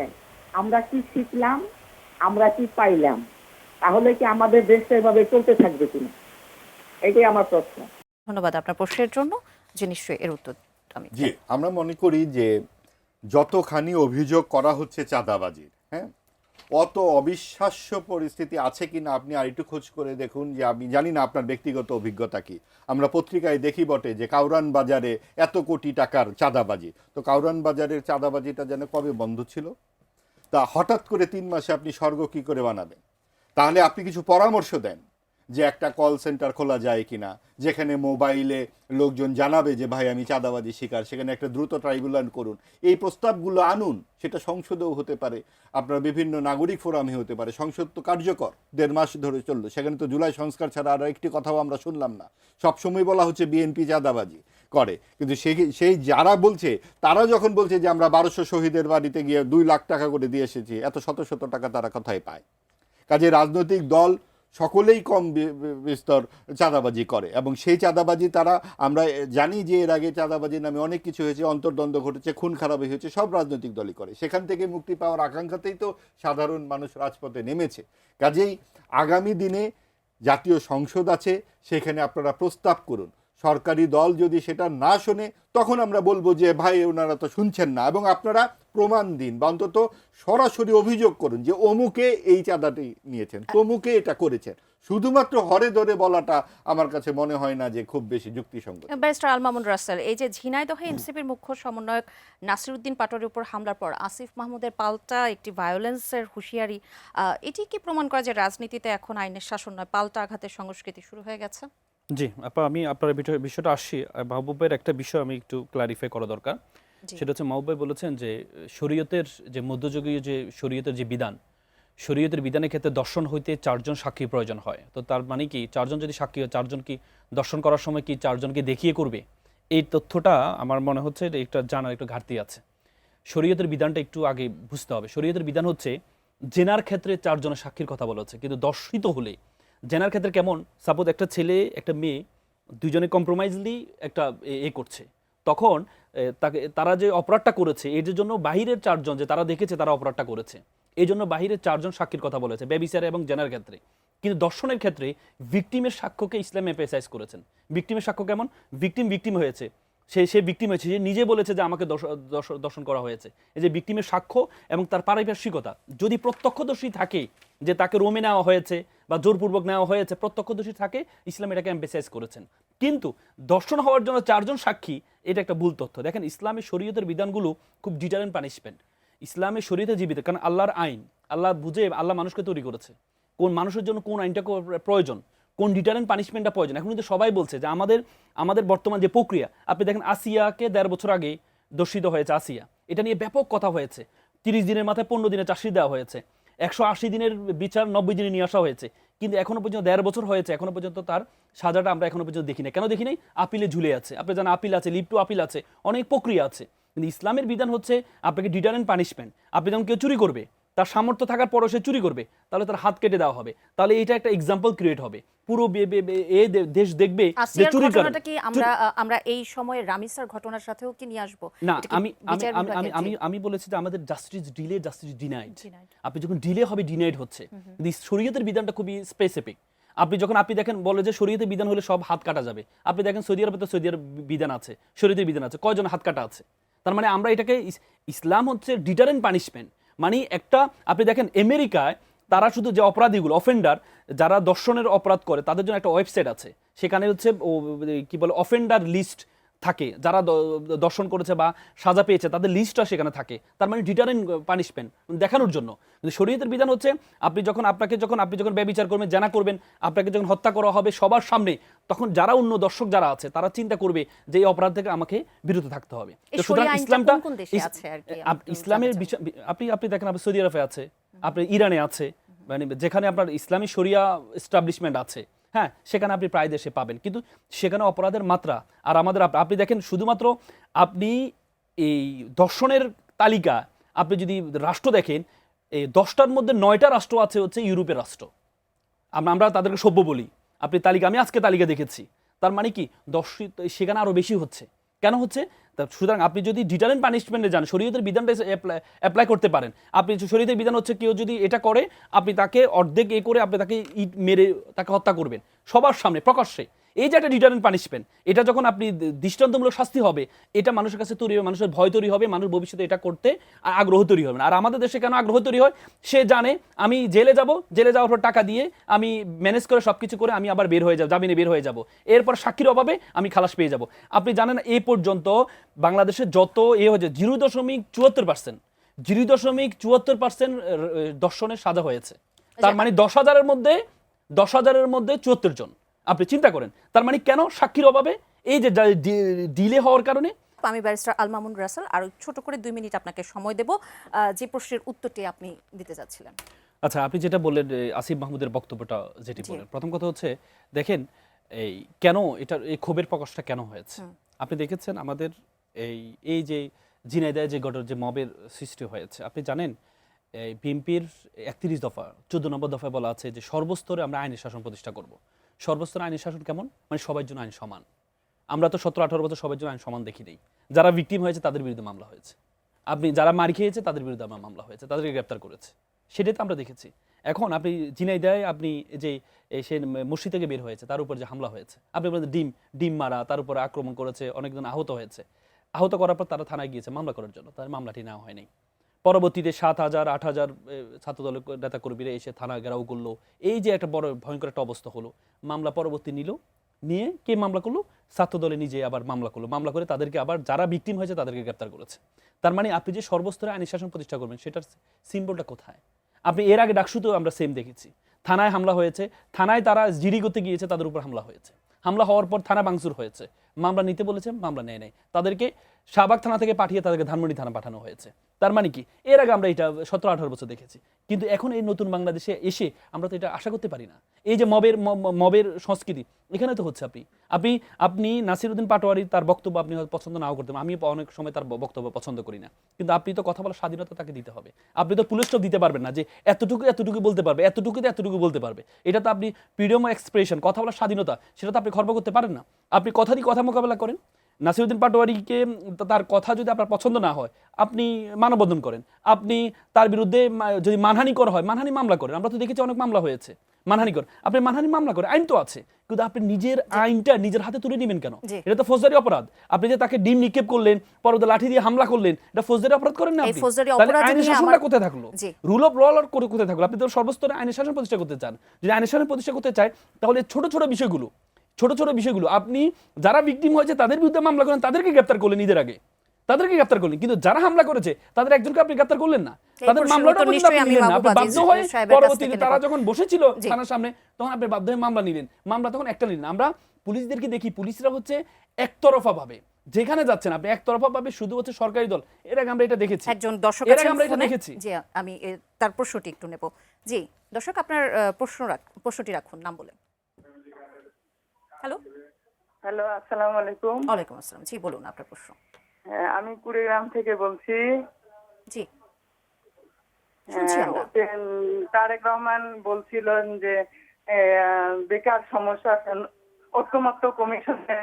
আমরা কি শিখলাম, আমরা কি পাইলাম, তাহলে কি আমাদের দেশটা এভাবে চলতে থাকবে কিনা, এটাই আমার প্রশ্ন। ধন্যবাদ আপনার প্রশ্নের জন্য, যে নিশ্চয়ই এর উত্তর আমি জি, আমরা মনে করি যে যতখানি অভিযোগ করা হচ্ছে চাঁদাবাজির, হ্যাঁ, অত অবিশ্বাস্য পরিস্থিতি আছে কিনা আপনি আরেকটু খোঁজ করে দেখুন। যে আমি জানি না আপনার ব্যক্তিগত অভিজ্ঞতা কি, আমরা পত্রিকায় দেখি বটে যে কাউরান বাজারে এত কোটি টাকার চাঁদাবাজি। তো কাউরান বাজারের চাঁদাবাজিটা যেন কবে বন্ধ ছিল? তা হঠাৎ করে 3 মাসে আপনি স্বর্গ কি করে বানাবেন? তাহলে আপনি কিছু পরামর্শ দেন যে একটা কল সেন্টার খোলা যায় কিনা, যেখানে মোবাইলে লোকজন জানাবে যে ভাই আমি চাঁদাবাজি শিকার, সেখানে একটা দ্রুত ট্রাইব্যুনাল করুন। এই প্রস্তাবগুলো আনুন। সেটা সংসদেও হতে পারে, আপনার বিভিন্ন নাগরিক ফোরামে হতে পারে। সংসদ তো কার্যকর 1.5 মাস ধরে চললো, সেখানে তো জুলাই সংস্কার ছাড়া আর একটি কথাও আমরা শুনলাম না। সবসময় বলা হচ্ছে বিএনপি চাঁদাবাজি করে, কিন্তু সেই যারা বলছে তারা যখন বলছে যে আমরা 1200 শহীদের বাড়িতে গিয়ে 2 লাখ টাকা করে দিয়ে এসেছি, এত শত শত টাকা তারা কোথায় পায়? কাজে রাজনৈতিক দল সকলেই কম বিস্তর চাঁদাবাজি করে, এবং সেই চাঁদাবাজি তারা, আমরা জানি যে এর আগে চাঁদাবাজির নামে অনেক কিছু হয়েছে, অন্তর্দ্বন্দ্ব ঘটেছে, খুন খারাপি হয়েছে, সব রাজনৈতিক দলই করে। সেখান থেকে মুক্তি পাওয়ার আকাঙ্ক্ষাতেই তো সাধারণ মানুষ রাজপথে নেমেছে। কাজেই আগামী দিনে জাতীয় সংসদ আছে, সেখানে আপনারা প্রস্তাব করুন। সরকারি দল যদি সেটা না শোনে, তখন আমরা বলবো যে ভাই ওনারা তো শুনছেন না, এবং আপনারা প্রমাণ দিন বা অন্তত সরাসরি অভিযোগ করুন যে অমুকে এই চাঁদাটি নিয়েছেন, তমুকে এটা করেছেন। শুধুমাত্র হরে ধরে বলাটা আমার কাছে মনে হয় না যে খুব বেশি যুক্তিসঙ্গত। ব্যারিস্টার আল মামুন রাসেল, এই যে ঝিনাইদহে এনসিপির মুখ্য সমন্বয়ক নাসিরউদ্দিন পাটোয়ারির উপর হামলার পর আসিফ মাহমুদের পাল্টা একটি ভায়োলেন্সের হুঁশিয়ারি, এটি কি প্রমাণ করে যে রাজনীতিতে এখন আইনের শাসন নয়, পাল্টা আঘাতের সংস্কৃতি শুরু হয়ে গেছে? জি আপা, আমি আপনার বিষয়টা আসছি। মাহবুবের একটা বিষয় আমি একটু ক্লারিফাই করা দরকার। সেটা হচ্ছে, মাহবুব ভাই বলেছেন যে শরীয়তের যে মধ্যযুগীয় যে শরীয়তের যে বিধান, শরীয়তের বিধানের ক্ষেত্রে দর্শন হইতে 4 জন সাক্ষী প্রয়োজন হয়। তো তার মানে কি 4 জন যদি সাক্ষী হয়, 4 জন কি দর্শন করার সময় কি 4 জনকে দেখিয়ে করবে? এই তথ্যটা আমার মনে হচ্ছে এটা একটা জানার একটু ঘাটতি আছে। শরীয়তের বিধানটা একটু আগে বুঝতে হবে। শরীয়তের বিধান হচ্ছে জেনার ক্ষেত্রে 4 জনের সাক্ষীর কথা বলা হচ্ছে, কিন্তু দর্শিত হলে জেনার ক্ষেত্রে কেমন, সাপোজ একটা ছেলে একটা মেয়ে দুজনে কম্প্রোমাইজলি একটা করছে, তখন তারা যে অপরাধটা করেছে এর জন্য বাহিরের 4 জন যে তারা দেখেছে তারা অপরাধটা করেছে, এই জন্য বাহিরের 4 জন সাক্ষীর কথা বলেছে ব্যভিচার এবং জেনার ক্ষেত্রে। কিন্তু দর্শনের ক্ষেত্রে ভিকটিমের সাক্ষ্যকে ইসলাম এম্ফাসাইজ করেছেন। ভিকটিমের সাক্ষ্য কেমন, ভিকটিম হয়েছে, সে ভিকটিম হয়েছে, সে নিজে বলেছে যে আমাকে দর্শন করা হয়েছে। এই যে ভিকটিমের সাক্ষ্য এবং তার পারিপার্শ্বিকতা, যদি প্রত্যক্ষদর্শী থাকে যে তাকে রোমে নেওয়া হয়েছে বা জোরপূর্বক নেওয়া হয়েছে, প্রত্যক্ষদর্শী থাকে, ইসলাম এটাকে এম্ফাসাইজ করেছেন। কিন্তু দর্শন হওয়ার জন্য 4 জন সাক্ষী, এটা একটা ভুল তথ্য। দেখেন ইসলামের শরীয়তের বিধানগুলো খুব ডিটারেন্ট পানিশমেন্ট। ইসলামের শরীয়তে জীবিত, কারণ আল্লাহর আইন, আল্লাহ বুঝে, আল্লাহ মানুষকে তৈরি করেছে কোন মানুষের জন্য কোন আইনটা প্রয়োজন, কোন ডিটারেন্ট পানিশমেন্টটা প্রয়োজন। এখন কিন্তু সবাই বলছে যে আমাদের বর্তমান যে প্রক্রিয়া, আপনি দেখেন আসিয়াকে 1.5 বছর আগে দর্শিত হয়েছে আসিয়া, এটা নিয়ে ব্যাপক কথা হয়েছে। 30 দিনের মাথায় 15 দিনের চাকরি দেওয়া হয়েছে, 180 দিনের বিচার 90 দিনে নিয়ে আসা হয়েছে, কিন্তু এখনো পর্যন্ত 1.5 বছর হয়েছে, এখনো পর্যন্ত তার সাজাটা আমরা এখনো পর্যন্ত দেখি না। কেন দেখি নাই? আপিলে ঝুলে আছে। আপনি জানেন আপিল আছে, লিভ টু আপিল আছে, অনেক প্রক্রিয়া আছে। কিন্তু ইসলামের বিধান হচ্ছে আপনাকে ডিটারেন্ট পানিশমেন্ট। আপনি যখন কেউ চুরি করবে, তার সামর্থ্য থাকার পরও সে চুরি করবে, তাহলে তার হাত কেটে দেওয়া হবে। তাহলে এটা একটা এক্সাম্পল ক্রিয়েট হবে, পুরো দেশ দেখবে যে আসিয়ার চুরি করে। ঘটনাটা কি আমরা এই সময়ে রামিসার ঘটনার সাথেও কি নিয়ে আসবো? না, এটা কি আমি বিচার আমি বিভাগের? আমি আমি বলেছি যে আমাদের জাস্টিস ডিলে, জাস্টিস ডিনাইড। আপনি যখন ডিলে হবে, ডিনাইড হচ্ছে। কিন্তু শরীয়তের বিধানটা খুবই স্পেসিফিক। আপনি দেখেন বলে যে শরীয়তের বিধান হলে সব হাত কাটা যাবে। আপনি দেখেন সৌদি আরবে তো সৌদি আরব বিধান আছে, শরীয়তের বিধান আছে, কয়জন হাত কাটা আছে? তার মানে আমরা এটাকে, ইসলাম হচ্ছে ডিটারেন্ট পানিশমেন্ট। মানে একটা, আপনি দেখেন আমেরিকায় তারা শুধু যে অপরাধীগুলো, অফেন্ডার যারা দর্শনের অপরাধ করে, তাদের জন্য একটা ওয়েবসাইট আছে, সেখানে হচ্ছে কি বলে অফেন্ডার লিস্ট থাকে, যারা দর্শন করেছে বা সাজা পেয়েছে তাদের লিস্টটা সেখানে থাকে। তার মানে ডিটারেন্ট পানিশমেন্ট দেখানোর জন্য। কিন্তু শরীয়তের বিধান হচ্ছে আপনি যখন ব্যভিচার করবেন, জানা করবেন, আপনাকে যখন হত্যা করা হবে সবার সামনে, তখন যারা অন্য দর্শক যারা আছে তারা চিন্তা করবে যে এই অপরাধ থেকে আমাকে বিরত থাকতে হবে। এই তো সুতরাং শরিয়া আইনটা ইসলামটা, কোন কোন দেশে আছে আর কি? ইসলামের আপনি দেখেন আপনি সৌদি আরবে আছে, আপনি ইরানে আছে, মানে যেখানে আপনার ইসলামী শরিয়া এস্টাবলিশমেন্ট আছে, হ্যাঁ, সেখানে আপনি প্রায় দেশে পাবেন। কিন্তু সেখানে অপরাধের মাত্রা আর আমাদের, আপনি দেখেন শুধুমাত্র আপনি এই দর্শনের তালিকা, আপনি যদি রাষ্ট্র দেখেন, এই 10টার মধ্যে 9টা রাষ্ট্র আছে হচ্ছে ইউরোপের রাষ্ট্র। আমরা তাদেরকে সভ্য বলি। আপনি তালিকা, আমি আজকে তালিকা দেখেছি, তার মানে কি দর্শিত সেখানে আরো বেশি হচ্ছে। কেন হচ্ছে? সুতরাং আপনি যদি ডিটারেন্ট পানিশমেন্টে যান, শরীয়তের বিধানটা অ্যাপ্লাই করতে পারেন। আপনি শরীয়তের বিধান হচ্ছে কেউ যদি এটা করে, আপনি তাকে অর্ধেক করে আপনি তাকে ইট মেরে তাকে হত্যা করবেন সবার সামনে প্রকাশ্যে। এই যে একটা ডিটারেন্ট পানিশমেন্ট, এটা যখন আপনি দৃষ্টান্তমূলক শাস্তি হবে, এটা মানুষের কাছে তৈরি হবে, মানুষের ভয় তৈরি হবে, মানুষ ভবিষ্যতে এটা করতে আগ্রহ তৈরি হবে না। আর আমাদের দেশে কেন আগ্রহ তৈরি হয়? সে জানে আমি জেলে যাওয়ার পর টাকা দিয়ে আমি ম্যানেজ করে সবকিছু করে আমি আবার বের হয়ে যাব, জামিনে বের হয়ে যাব, এরপর সাক্ষীর অভাবে আমি খালাস পেয়ে যাব। আপনি জানেন এই পর্যন্ত বাংলাদেশে যত হয়েছে 0.74%, 0.74% দর্শনের সাজা হয়েছে। তার মানে 10,000-এর মধ্যে 74 জন। আপনি চিন্তা করেন, তার মানে কেন? সাক্ষীর অভাবে, এই যে ডিলে হওয়ার কারণে। আমি ব্যারিস্টার আল মামুন রাসেল, আর ছোট করে 2 মিনিট আপনাকে সময় দেব যে প্রশ্নের উত্তরটি আপনি দিতে যাচ্ছিলেন। আচ্ছা, আপনি যেটা বললেন আসিফ মাহমুদের বক্তব্যটা যেটি বললেন, প্রথম কথা হচ্ছে দেখেন এই কেন এটার এই ক্ষোভের প্রকাশটা কেন হয়েছে। আপনি দেখেছেন আমাদের এই যে ঝিনাইদহে যে মবের সৃষ্টি হয়েছে, আপনি জানেন এই বিএনপির 31 দফা 14 নম্বর দফায় বলা আছে যে সর্বস্তরে আমরা আইনের শাসন প্রতিষ্ঠা করব। সর্বস্তরে আইনের শাসন কেমন? মানে সবার জন্য আইন সমান। আমরা তো 17-18 বছর সবার জন্য আইন সমান দেখি নেই। যারা ভিকটিম হয়েছে তাদের বিরুদ্ধে মামলা হয়েছে, আপনি যারা মার খেয়েছে তাদের বিরুদ্ধে আমার মামলা হয়েছে, তাদেরকে গ্রেপ্তার করেছে, সেটাই তো আমরা দেখেছি। এখন আপনি ঝিনাইদহে আপনি যে সে মসজিদ থেকে বের হয়েছে, তার উপর যে হামলা হয়েছে, আপনি বলেন ডিম মারা, তার উপরে আক্রমণ করেছে, অনেকজন আহত হয়েছে। আহত করার পর তারা থানায় গিয়েছে মামলা করার জন্য, তাদের মামলাটি নেওয়া হয়নি। পরবর্তীতে 7,000-8,000 ছাত্রদলের নেতা কর্মীরা এসে থানা ঘেরাও করলো। এই যে একটা বড় ভয়ঙ্কর একটা অবস্থা হলো, মামলা পরবর্তী নিয়ে কে মামলা করলো? ছাত্রদলে নিজে আবার মামলা করলো। মামলা করে তাদেরকে আবার যারা ভিকটিম হয়েছে তাদেরকে গ্রেপ্তার করেছে। তার মানে আপনি যে সর্বস্তরে আইন শাসন প্রতিষ্ঠা করবেন, সেটার সিম্বলটা কোথায়? আপনি এর আগে ডাকসুতেও আমরা সেম দেখেছি, থানায় হামলা হয়েছে, থানায় তারা জিডি করতে গিয়েছে, তাদের উপর হামলা হয়েছে, হামলা হওয়ার পর থানা ভাঙচুর হয়েছে, মামলা নিতে বলেছে, মামলা নেয় নাই, তাদেরকে শাহবাগ থানা থেকে পাঠিয়ে তাদেরকে ধানমন্ডি থানা পাঠানো হয়েছে। তার মানে কি, এর আগে আমরা এটা 17-18 বছর দেখেছি, কিন্তু এখন এই নতুন বাংলাদেশে এসে আমরা তো এটা আশা করতে পারি না। এই যে মবের সংস্কৃতি এখানে তো হচ্ছে। আপনি আপনি নাসিরউদ্দিন পাটোয়ারি তার বক্তব্য আপনি হয়তো পছন্দ নাও করতে পারেন, আমি অনেক সময় তার বক্তব্য পছন্দ করি না, কিন্তু আপনি তো কথা বলার স্বাধীনতা তাকে দিতে হবে। আপনি তো পুলিশ স্টপ দিতে পারবেন না যে এতটুকু বলতে পারবে, এতটুকু বলতে পারবে। এটা তো আপনি ফ্রিডম অফ এক্সপ্রেশন, কথা বলার স্বাধীনতা, সেটা তো আপনি খর্ব করতে পারেন না। আপনি কথা দিয়ে কথা মোকাবেলা করেন। নাসিরউদ্দিন পাটোয়ারিকে তার কথা যদি আপনার পছন্দ না হয়, আপনি মানববন্ধন করেন। আপনি তার বিরুদ্ধে যদি মানহানি করা হয়, মানহানি মামলা করেন। আমরা তো দেখেছি অনেক মামলা হয়েছে মানহানি করেন। আপনি মানহানি মামলা করেন, আইন তো আছে, কিন্তু আপনি নিজের আইনটা নিজের হাতে তুলে নেবেন কেন? এটা তো ফৌজদারি অপরাধ। আপনি যে তাকে ডিম নিক্ষেপ করলেন, পরে লাঠি দিয়ে হামলা করলেন, এটা ফৌজদারি অপরাধ করেন না আপনি? তাহলে আইনের শাসনটা কোথায় থাকলো? রুল অফ ল কোথায় থাকলো? আপনি তো সর্বস্তরে আইনের শাসন প্রতিষ্ঠা করতে চান। যদি আইনের শাসন প্রতিষ্ঠা করতে চায়, তাহলে ছোট ছোট বিষয়গুলো আপনি যারা ভিকটিম হয়েছে তাদের বিরুদ্ধে মামলা করেন, তাদেরকে গ্রেফতার করলেন ঈদের আগে, কিন্তু যারা হামলা করেছে তাদের একজনকে আপনি গ্রেফতার করলেন না। তাদের মামলাটা আপনি বাধ্য হয়ে পরবর্তীতে তারা যখন বসেছিল থানার সামনে, তখন আপনি বাধ্য হয়ে মামলা নিলেন। মামলা তখন একটা নিলেন। আমরা পুলিশদেরকে দেখি, পুলিশরা হচ্ছে একতরফা ভাবে যেখানে যাচ্ছেন আপনি একতরফা ভাবে, শুধু হচ্ছে সরকারি দল। এর আগে আমরা এটা দেখেছি, একজন দর্শক এর আগে আমরা এটা দেখেছি। জি, আমি তার প্রশ্নটি একটু নেব। জি দর্শক, আপনার প্রশ্নটি রাখুন, নাম বলেন। হ্যালো, আসসালামু আলাইকুম। ওয়ালাইকুম আসসালাম। জি বলুন আপনার প্রশ্ন। হ্যাঁ, আমি কুড়িগ্রাম থেকে বলছি। জি শুনছি আমরা। তারেক রহমান বলছিলেন যে বেকার সমস্যা ঐক্যমত্য কমিশনে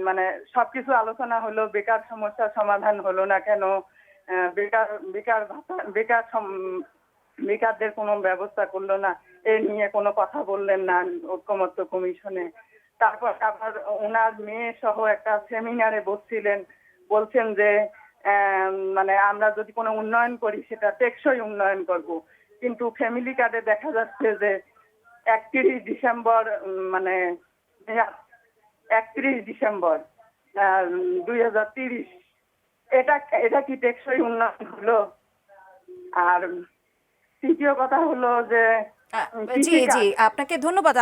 মানে সবকিছু আলোচনা হলো, বেকার সমস্যার সমাধান হলো না কেন? বেকারদের কোনো ব্যবস্থা করলো না, এ নিয়ে কোনো কথা বললেন না ঐক্যমত্য কমিশনে। তারপর আবার ওনার মেয়ে সহ একটা সেমিনারে বলছেন যে মানে আমরা যদি কোনো উন্নয়ন করি সেটা টেকসই উন্নয়ন করব। কিন্তু ফ্যামিলি কার্ডে দেখা যাচ্ছে যে 31 ডিসেম্বর মানে 31 ডিসেম্বর 2030, এটা কি টেকসই উন্নয়ন হলো? আর তৃতীয় কথা হলো যে জি আপনাকে ধন্যবাদ।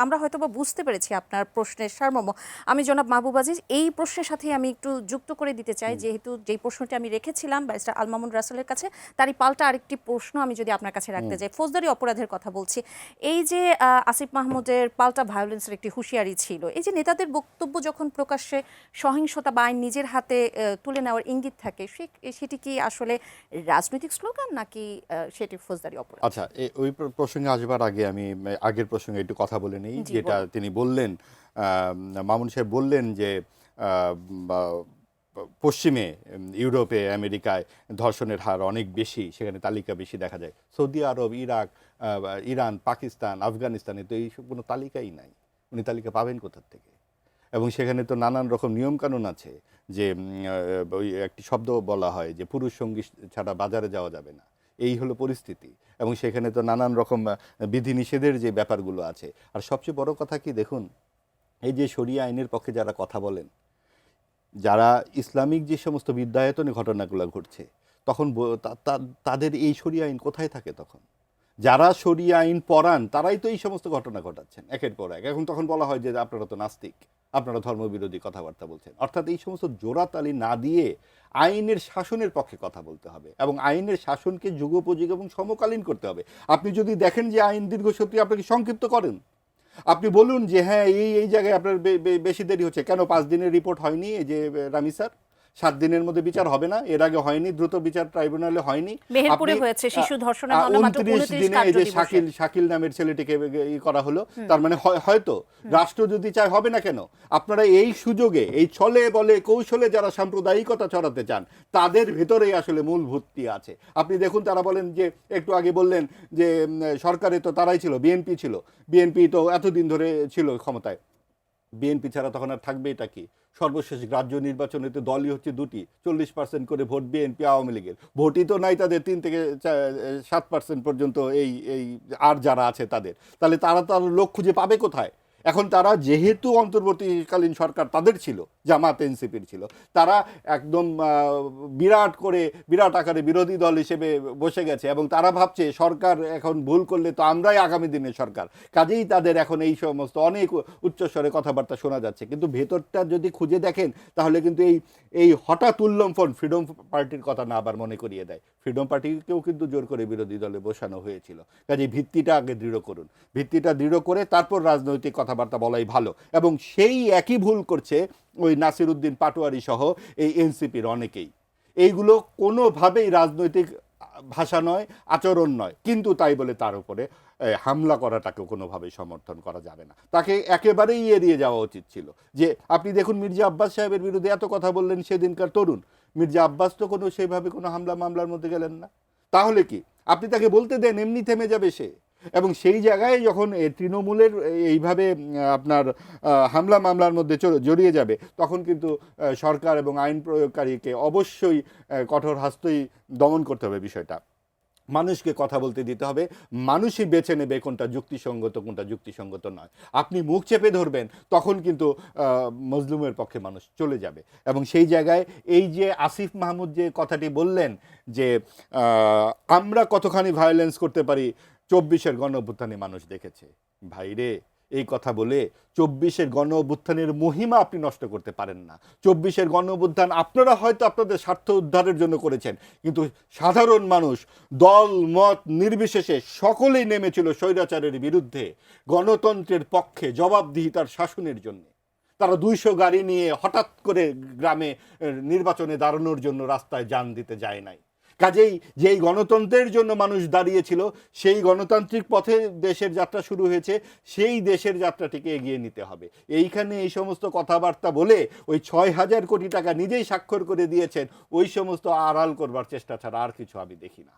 আমরা হয়তো বা বুঝতে পেরেছি আপনার প্রশ্নের সারমর্ম। আমি জনাব মাহবুব আজিজ, এই প্রশ্নের সাথে আমি একটু যুক্ত করে দিতে চাই, যেহেতু যেই প্রশ্নটি আমি রেখেছিলাম ব্যারিস্টার আল মামুন রাসেলের কাছে, তারই পাল্টা আরেকটি প্রশ্ন আমি যদি আপনার কাছে রাখতে যাই, ফৌজদারি অপরাধের কথা বলছি। এই যে আসিফ মাহমুদের পাল্টা ভায়োলেন্সের একটি হুঁশিয়ারি ছিল, এই যে নেতাদের বক্তব্য যখন প্রকাশ্যে সহিংসতা বা আইন নিজের হাতে তুলে নেওয়ার ইঙ্গিত থাকে, সেটি কি আসলে রাজনৈতিক স্লোগান নাকি সেটি ফৌজদারি অপরাধ? আচ্ছা, ওই প্রসঙ্গে আসবার আগে আমি আগের প্রসঙ্গে একটু কথা বলে নিই। যেটা তিনি বললেন, মামুন সাহেব বললেন যে পশ্চিমে ইউরোপে আমেরিকায় ধর্ষণের হার অনেক বেশি, সেখানে তালিকা বেশি দেখা যায়। সৌদি আরব, ইরাক, ইরান, পাকিস্তান, আফগানিস্তানে তো এই কোনো তালিকাই নাই। উনি তালিকা পাবেন কোথার থেকে? এবং সেখানে তো নানান রকম নিয়মকানুন আছে, যে ওই একটি শব্দ বলা হয় যে পুরুষ সঙ্গী ছাড়া বাজারে যাওয়া যাবে না, এই হলো পরিস্থিতি। এবং সেখানে তো নানান রকম বিধিনিষেধের যে ব্যাপারগুলো আছে। আর সবচেয়ে বড় কথা কি দেখুন, এই যে শরিয়া আইনের পক্ষে যারা কথা বলেন, যারা ইসলামিক যে সমস্ত বিদ্যায়তনে ঘটনাগুলো ঘটছে, তখন তাদের এই শরিয়া আইন কোথায় থাকে? তখন যারা শরিয়া আইন পড়ান তারাই তো এই সমস্ত ঘটনা ঘটাচ্ছেন একের পর এক। এখন তখন বলা হয় যে আপনারা তো নাস্তিক, আপনারা ধর্মবিরোধী কথাবার্তা বলছেন। অর্থাৎ এই সমস্ত জোড়াতালি না দিয়ে আইনের শাসনের পক্ষে কথা বলতে হবে, এবং আইনের শাসনকে যুগোপযোগী এবং সমকালীন করতে হবে। আপনি যদি দেখেন যে আইন দীর্ঘসূত্রী, আপনাকে সংক্ষিপ্ত করেন। আপনি বলুন যে হ্যাঁ এই জায়গায় আপনার বেশি দেরি হচ্ছে কেন? 5 দিনের রিপোর্ট হয়নি, এই যে রামি স্যার 7 দিনের মধ্যে বিচার হবে না, এর আগে হয়নি, দ্রুত বিচার ট্রাইব্যুনালে হয়নি, মেহেরপুরে হয়েছে শিশু ধর্ষণের মামলা মাত্র 29 দিনে এই যে শাকিল নামের ছেলেটিকে করা হলো। তার মানে হয়তো রাষ্ট্র যদি চায় হবে না কেন? আপনারা এই সুযোগে, এই ছলে বলে কৌশলে যারা সাম্প্রদায়িকতা ছড়াতে চান, তাদের ভেতরেই আসলে মূল ভর্তি আছে। আপনি দেখুন, তারা বলেন যে একটু আগে বললেন যে সরকারে তো তারাই ছিল, বিএনপি ছিল, বিএনপি তো এতদিন ধরে ছিল ক্ষমতায়, বিএনপি ছাড়া তখন আর থাকবে এটা কি? সর্বশেষ গ্রাহ্য নির্বাচনে তো দলই হচ্ছে দুটি, 40% করে ভোট বিএনপি আওয়ামী লীগের, ভোটই তো নাই তাদের 3 থেকে 7% পর্যন্ত এই আর যারা আছে তাদের। তাহলে তারা তার লোক খুঁজে পাবে কোথায়? এখন তারা যেহেতু অন্তর্বর্তীকালীন সরকার তাদের ছিল, জামাত এনসিপির ছিল, তারা একদম বিরাট আকারে বিরোধী দল হিসেবে বসে গেছে এবং তারা ভাবছে সরকার এখন ভুল করলে তো আমরাই আগামী দিনের সরকার, কাজেই তাদের এখন এই সমস্ত অনেক উচ্চস্বরে কথাবার্তা শোনা যাচ্ছে। কিন্তু ভেতরটা যদি খুঁজে দেখেন তাহলে কিন্তু এই হঠাৎ উল্লম্ফন ফ্রিডম পার্টির কথা না আবার মনে করিয়ে দেয়। ফ্রিডম পার্টিকেও কিন্তু জোর করে বিরোধী দলে বসানো হয়েছিল। কাজেই ভিত্তিটা আগে দৃঢ় করুন, ভিত্তিটা দৃঢ় করে তারপর রাজনৈতিক কথাবার্তা বলাই ভালো। এবং সেই একই ভুল করছে ওই নাসির উদ্দিন পাটোয়ারি সহ এই এনসিপির অনেকেই। এইগুলো কোনোভাবেই রাজনৈতিক ভাষা নয়, আচরণ নয়, কিন্তু তাই বলে তার উপরে হামলা করাটাকেও কোনোভাবেই সমর্থন করা যাবে না। তাকে একেবারেই এড়িয়ে যাওয়া উচিত ছিল। যে আপনি দেখুন মির্জা আব্বাস সাহেবের বিরুদ্ধে এত কথা বললেন সেদিনকার তরুণ, মির্জা আব্বাস তো সেইভাবে কোনো মামলার মধ্যে গেলেন না। তাহলে কি আপনি তাকে বলতে দেন, এমনি থেমে যাবে সে। এবং সেই জায়গায় যখন তৃণমূলের এইভাবে আপনার মামলার মধ্যে জড়িয়ে যাবে, তখন কিন্তু সরকার এবং আইন প্রয়োগকারীকে অবশ্যই কঠোর হস্তই দমন করতে হবে বিষয়টা। মানুষকে কথা বলতে দিতে হবে, মানুষই বেছে নেবে কোনটা যুক্তিসঙ্গত কোনটা যুক্তিসঙ্গত নয়। আপনি মুখ চেপে ধরবেন, তখন কিন্তু মজলুমের পক্ষে মানুষ চলে যাবে। এবং সেই জায়গায় এই যে আসিফ মাহমুদ যে কথাটি বললেন যে আমরা কতখানি ভায়োলেন্স করতে পারি 24-এর গণ অভ্যুত্থানে মানুষ দেখেছে। ভাইরে, এই কথা বলে 24-এর গণ অভ্যুত্থানের মহিমা আপনি নষ্ট করতে পারেন না। 24-এর গণ অভ্যুত্থান আপনারা হয়তো আপনাদের স্বার্থ উদ্ধারের জন্য করেছেন, কিন্তু সাধারণ মানুষ দল মত নির্বিশেষে সকলেই নেমেছিল স্বৈরাচারের বিরুদ্ধে, গণতন্ত্রের পক্ষে, জবাবদিহিতার শাসনের জন্য। তারা 200 গাড়ি নিয়ে হঠাৎ করে গ্রামে নির্বাচনে দাঁড়ানোর জন্য রাস্তায় যান দিতে যায় নাই। কাজেই যেই গণতন্ত্রের জন্য মানুষ দাঁড়িয়েছিল, সেই গণতান্ত্রিক পথে দেশের যাত্রা শুরু হয়েছে, সেই দেশের যাত্রাটিকে এগিয়ে নিতে হবে। এইখানে এই সমস্ত কথাবার্তা বলে ওই 6,000 কোটি টাকা নিজেই স্বাক্ষর করে দিয়েছেন, ওই সমস্ত আড়াল করবার চেষ্টা ছাড়া আর কিছু আমি দেখি না।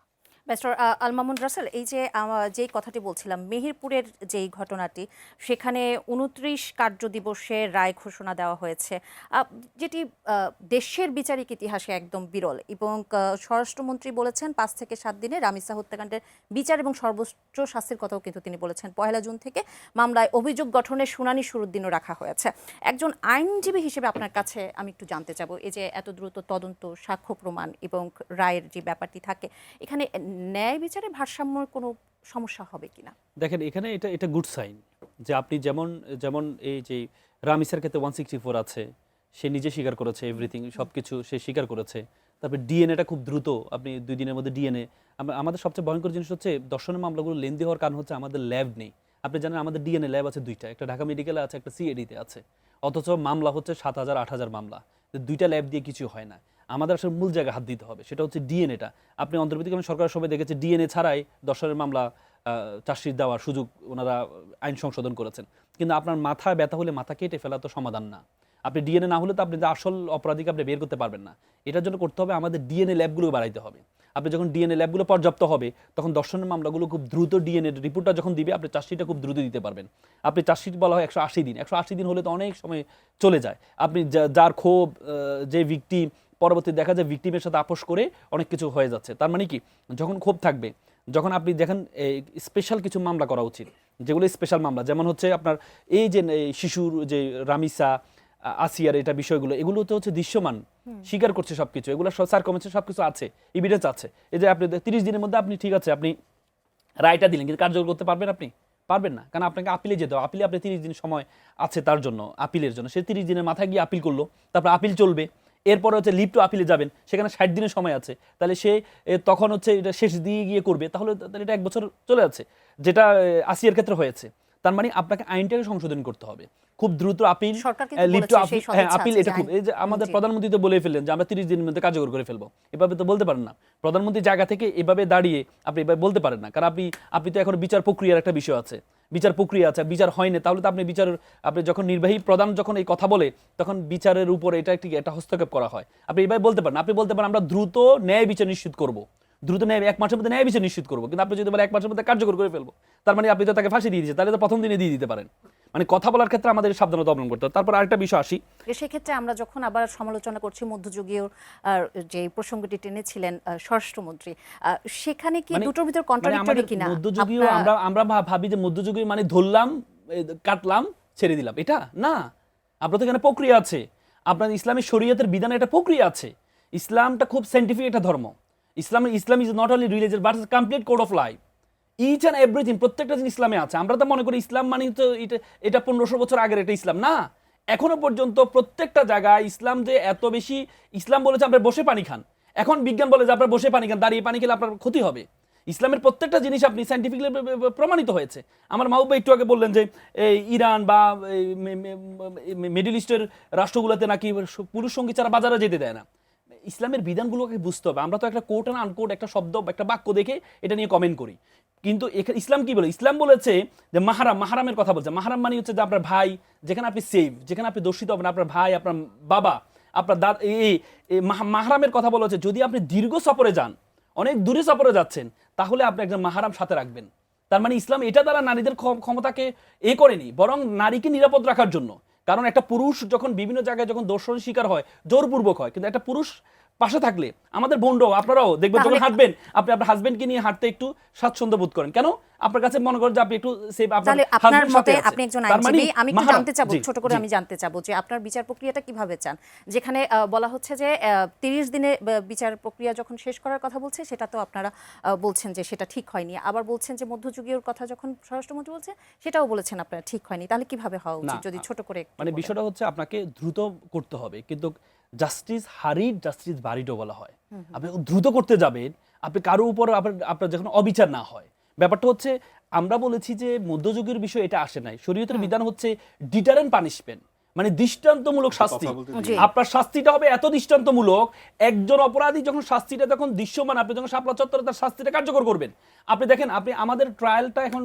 মিস্টার আল মামুন রাসেল, এই যে যেই কথাটি বলছিলাম মেহেরপুরের যেই ঘটনাটি, সেখানে 29 কার্যদিবসে রায় ঘোষণা দেওয়া হয়েছে, যেটি দেশের বিচারিক ইতিহাসে একদম বিরল। এবং স্বরাষ্ট্রমন্ত্রী বলেছেন 5 থেকে 7 দিনে রামিসা হত্যাকাণ্ডের বিচার এবং সর্বোচ্চ শাস্তির কথাও কিন্তু তিনি বলেছেন। 1 জুন থেকে মামলায় অভিযোগ গঠনের শুনানি শুরুর দিনও রাখা হয়েছে। একজন আইনজীবী হিসেবে আপনার কাছে আমি একটু জানতে চাবো, এই যে এত দ্রুত তদন্ত, সাক্ষ্য প্রমাণ এবং রায়ের যে ব্যাপারটি থাকে, এখানে ন্যায় বিচারে ভারসাম্যের কোনো সমস্যা হবে কিনা? দেখেন, এখানে এটা গুড সাইন যে আপনি যেমন এই যে রামিসার ক্ষেত্রে 164 আছে, সে নিজে স্বীকার করেছে, এভরিথিং সবকিছু সে স্বীকার করেছে। তারপরে ডিএনএটা খুব দ্রুত, আপনি 2 দিনের মধ্যে ডিএনএ। আমাদের সবচেয়ে ভয়ঙ্কর জিনিস হচ্ছে দর্শনের মামলাগুলো লেন্দি হওয়ার কারণ হচ্ছে আমাদের ল্যাব নেই। আপনি জানেন আমাদের ডিএনএ ল্যাব আছে 2টা, একটা ঢাকা মেডিকেলে আছে, একটা সিএডিতে আছে। অথচ মামলা হচ্ছে 7,000 8,000 মামলা, 2টা ল্যাব দিয়ে কিছু হয় না। আমাদের আসলে মূল জায়গায় হাত দিতে হবে, সেটা হচ্ছে ডিএনএটা। আপনি অন্তর্বর্তীকালীন সরকারের সবাই দেখেছে ডিএনএ ছাড়াই দর্শনের মামলা চার্জশিট দেওয়ার সুযোগ ওনারা আইন সংশোধন করেছেন। কিন্তু আপনার মাথা ব্যথা হলে মাথা কেটে ফেলা তো সমাধান না। আপনি ডিএনএ না হলে তো আপনি আসল অপরাধীকে আপনি বের করতে পারবেন না। এটার জন্য করতে হবে আমাদের ডিএনএ ল্যাবগুলো বাড়াইতে হবে। আপনি যখন ডিএনএ ল্যাবগুলো পর্যাপ্ত হবে, তখন দর্শনের মামলাগুলো খুব দ্রুত ডিএনএ রিপোর্টটা যখন দিবে, আপনি চার্জশিটটা খুব দ্রুত দিতে পারবেন। আপনি চার্জশিট বলা হয় 180 দিন, 180 দিন হলে তো অনেক সময় চলে যায়। আপনি যার ক্ষোভ, যে ভিকটিম, পরবর্তী দেখা যায় ভিকটিমের সাথে আপোষ করে অনেক কিছু হয়ে যাচ্ছে। তার মানে কি, যখন ক্ষোভ থাকবে, যখন আপনি দেখেন স্পেশাল কিছু মামলা করা উচিত, যেগুলো স্পেশাল মামলা, যেমন হচ্ছে আপনার এই যে শিশুর যে রামিসা, আসিয়ার এটা বিষয়গুলো, এগুলো তো হচ্ছে দৃশ্যমান, স্বীকার করছে সবকিছু, এগুলো স্যার কমেছে, সবকিছু আছে, এভিডেন্স আছে। এই যে আপনি 30 দিনের মধ্যে আপনি ঠিক আছে আপনি রায়টা দিলেন, কিন্তু কার্যকর করতে পারবেন আপনি? পারবেন না, কারণ আপনাকে আপিলে যেতে হবে। আপিলে আপনি 30 দিন সময় আছে তার জন্য, আপিলের জন্য। সে 30 দিনের মাথায় গিয়ে আপিল করলো, তারপর আপিল চলবে, এরপরে হচ্ছে লিভ টু আপিলে যাবেন, সেখানে 60 দিনের সময় আছে। তাহলে সে তখন হচ্ছে এটা শেষ দিয়ে গিয়ে করবে, তাহলে এটা 1 বছর চলে যাচ্ছে, যেটা আসিয়ার ক্ষেত্রে হয়েছে। তার মানে আপনাকে আইনটাকে সংশোধন করতে হবে, খুব দ্রুত appeal, leave to appeal, appeal. এটা খুব, এই যে আমাদের প্রধানমন্ত্রী তো বলে ফেললেন যে আমরা 30 দিনের মধ্যে কার্যকর করে ফেলবো, এভাবে তো বলতে পারেন না। প্রধানমন্ত্রীর জায়গা থেকে এভাবে দাঁড়িয়ে আপনি এভাবে বলতে পারেন না, কারণ আপনি তো এখন বিচার প্রক্রিয়ার একটা বিষয় আছে, বিচার প্রক্রিয়া আছে, বিচার হয়নি, তাহলে তো আপনি যখন নির্বাহী প্রধান যখন এই কথা বলে, তখন বিচারের উপর এটা একটা হস্তক্ষেপ করা হয়। আপনি এভাবে বলতে পারেন, আপনি বলতে পারেন আমরা দ্রুত ন্যায় বিচার নিশ্চিত করবো, দ্রুত ন্যায় 1 মাসের মধ্যে ন্যায় বিচার নিশ্চিত করবো। কিন্তু আপনি যদি বলেন 1 মাসের মধ্যে কার্যকর করে ফেলবো, তার মানে আপনি তো তাকে ফাঁসি দিয়ে দিয়েছেন, তাহলে তো প্রথম দিনে দিয়ে দিতে পারেন। মানে কথা বলার ক্ষেত্রে আমাদের সাবধানতা অবলম্বন করতে হবে। তারপর আরেকটা বিষয় আসি, সেক্ষেত্রে আমরা যখন আবার সমালোচনা করছি মধ্যযুগীয় যে প্রসঙ্গটি টেনেছিলেন স্বরাষ্ট্রমন্ত্রী, সেখানে কি দুটোর ভিতর কন্ট্রাডিক্টরি কিনা? মধ্যযুগীয় আমরা ভাবি যে মধ্যযুগীয় মানে ধরলাম, কাটলাম, ছেড়ে দিলাম, এটা না। আপনার তো এখানে প্রক্রিয়া আছে, আপনার ইসলামের শরীয়তের বিধানে একটা প্রক্রিয়া আছে। ইসলামটা খুব সাইন্টিফিক একটা ধর্ম। Islam is not only religious but complete code of life. Each and everything, প্রত্যেকটা জিনিস ইসলামে আছে। আমরা তো মনে করি ইসলাম মানে তো এটা 1500 বছর আগের এটা ইসলাম না। এখনো পর্যন্ত প্রত্যেকটা জায়গায় ইসলাম যে এত বেশি, ইসলাম বলেছে আপনার বসে পানি খান, এখন বিজ্ঞান বলে যে আপনার বসে পানি খান, দাঁড়িয়ে পানি খেলে আপনার ক্ষতি হবে। ইসলামের প্রত্যেকটা জিনিস আপনি সাইন্টিফিকলি প্রমাণিত হয়েছে। আমার মাহবুব একটু আগে বললেন যে ইরান বা মিডল ইস্টের রাষ্ট্রগুলোতে নাকি পুরুষ সঙ্গী ছাড়া বাজারে যেতে দেয় না। ইসলামের বিধানগুলোকে বুঝতে হবে। আমরা তো একটা কোট অ্যান্ড আনকোট একটা শব্দ একটা বাক্য দেখে এটা নিয়ে কমেন্ট করি, কিন্তু ইসলাম কি বলে? ইসলাম বলেছে যে মাহারামের কথা বলছে। মাহারাম মানে হচ্ছে যে আপনার ভাই, যেখানে আপনি সেফ, যেখানে আপনি দোষিত হবেন, আপনার ভাই, আপনার বাবা, আপনার মাহারামের কথা বলা হচ্ছে। যদি আপনি দীর্ঘ সফরে যান, অনেক দূরে সফরে যাচ্ছেন, তাহলে আপনি একজন মাহারাম সাথে রাখবেন। তার মানে ইসলাম এটা দ্বারা নারীদের ক্ষমতাকে করেনি, বরং নারীকে নিরাপদ রাখার জন্য। কারণ একটা পুরুষ যখন বিভিন্ন জায়গায় যখন দর্শনের শিকার হয়, জোরপূর্বক হয়, কিন্তু একটা পুরুষ পাশে থাকলে, আমাদের বোনরাও আপনারাও দেখবেন যখন হাঁটবেন, আপনি আপনার হাজবেন্ডকে নিয়ে হাঁটতে একটু স্বাচ্ছন্দ্য বোধ করেন। কেন? আপনার কাছে মনে করেন যে আপনি একটু সেফ, আপনার মতে আপনি একজন আইনজীবী, আমি একটু জানতে চাবো, ছোট করে আমি জানতে চাবো যে আপনার বিচার প্রক্রিয়াটা কিভাবে চান? যেখানে বলা হচ্ছে যে 30 দিনে বিচার প্রক্রিয়া যখন শেষ করার কথা বলছে, সেটা তো আপনারা বলছেন যে সেটা ঠিক হয়নি, আবার বলছেন যে মধ্যযুগীয় কথা যখন স্বরাষ্ট্রমন্ত্রী বলছে সেটাও বলেছেন আপনারা ঠিক হয়নি। তাহলে কিভাবে হওয়া উচিত যদি ছোট করে? মানে বিষয়টা হচ্ছে আপনাকে দ্রুত করতে হবে, কিন্তু জাস্টিস হারিড জাস্টিস বাড়িটো বলা হয়। আপনি দ্রুত করতে যাবেন, আপনি কারো উপর আপনার যখন অবিচার না হয়। ব্যাপারটা হচ্ছে আমরা বলেছি যে মধ্যযুগের বিষয় এটা আসে নাই। শরীয়তের বিধান হচ্ছে ডিটারেন্ট পানিশমেন্ট, মানে দৃষ্টান্তমূলক শাস্তি। আপনার শাস্তিটা হবে এত দৃষ্টান্তমূলক, একজন অপরাধী যখন শাস্তিটা তখন দৃশ্যমান, আপনি যখন শাপলা চত্বরে তার শাস্তিটা কার্যকর করবেন। আপনি দেখেন, আপনি আমাদের ট্রায়ালটা এখন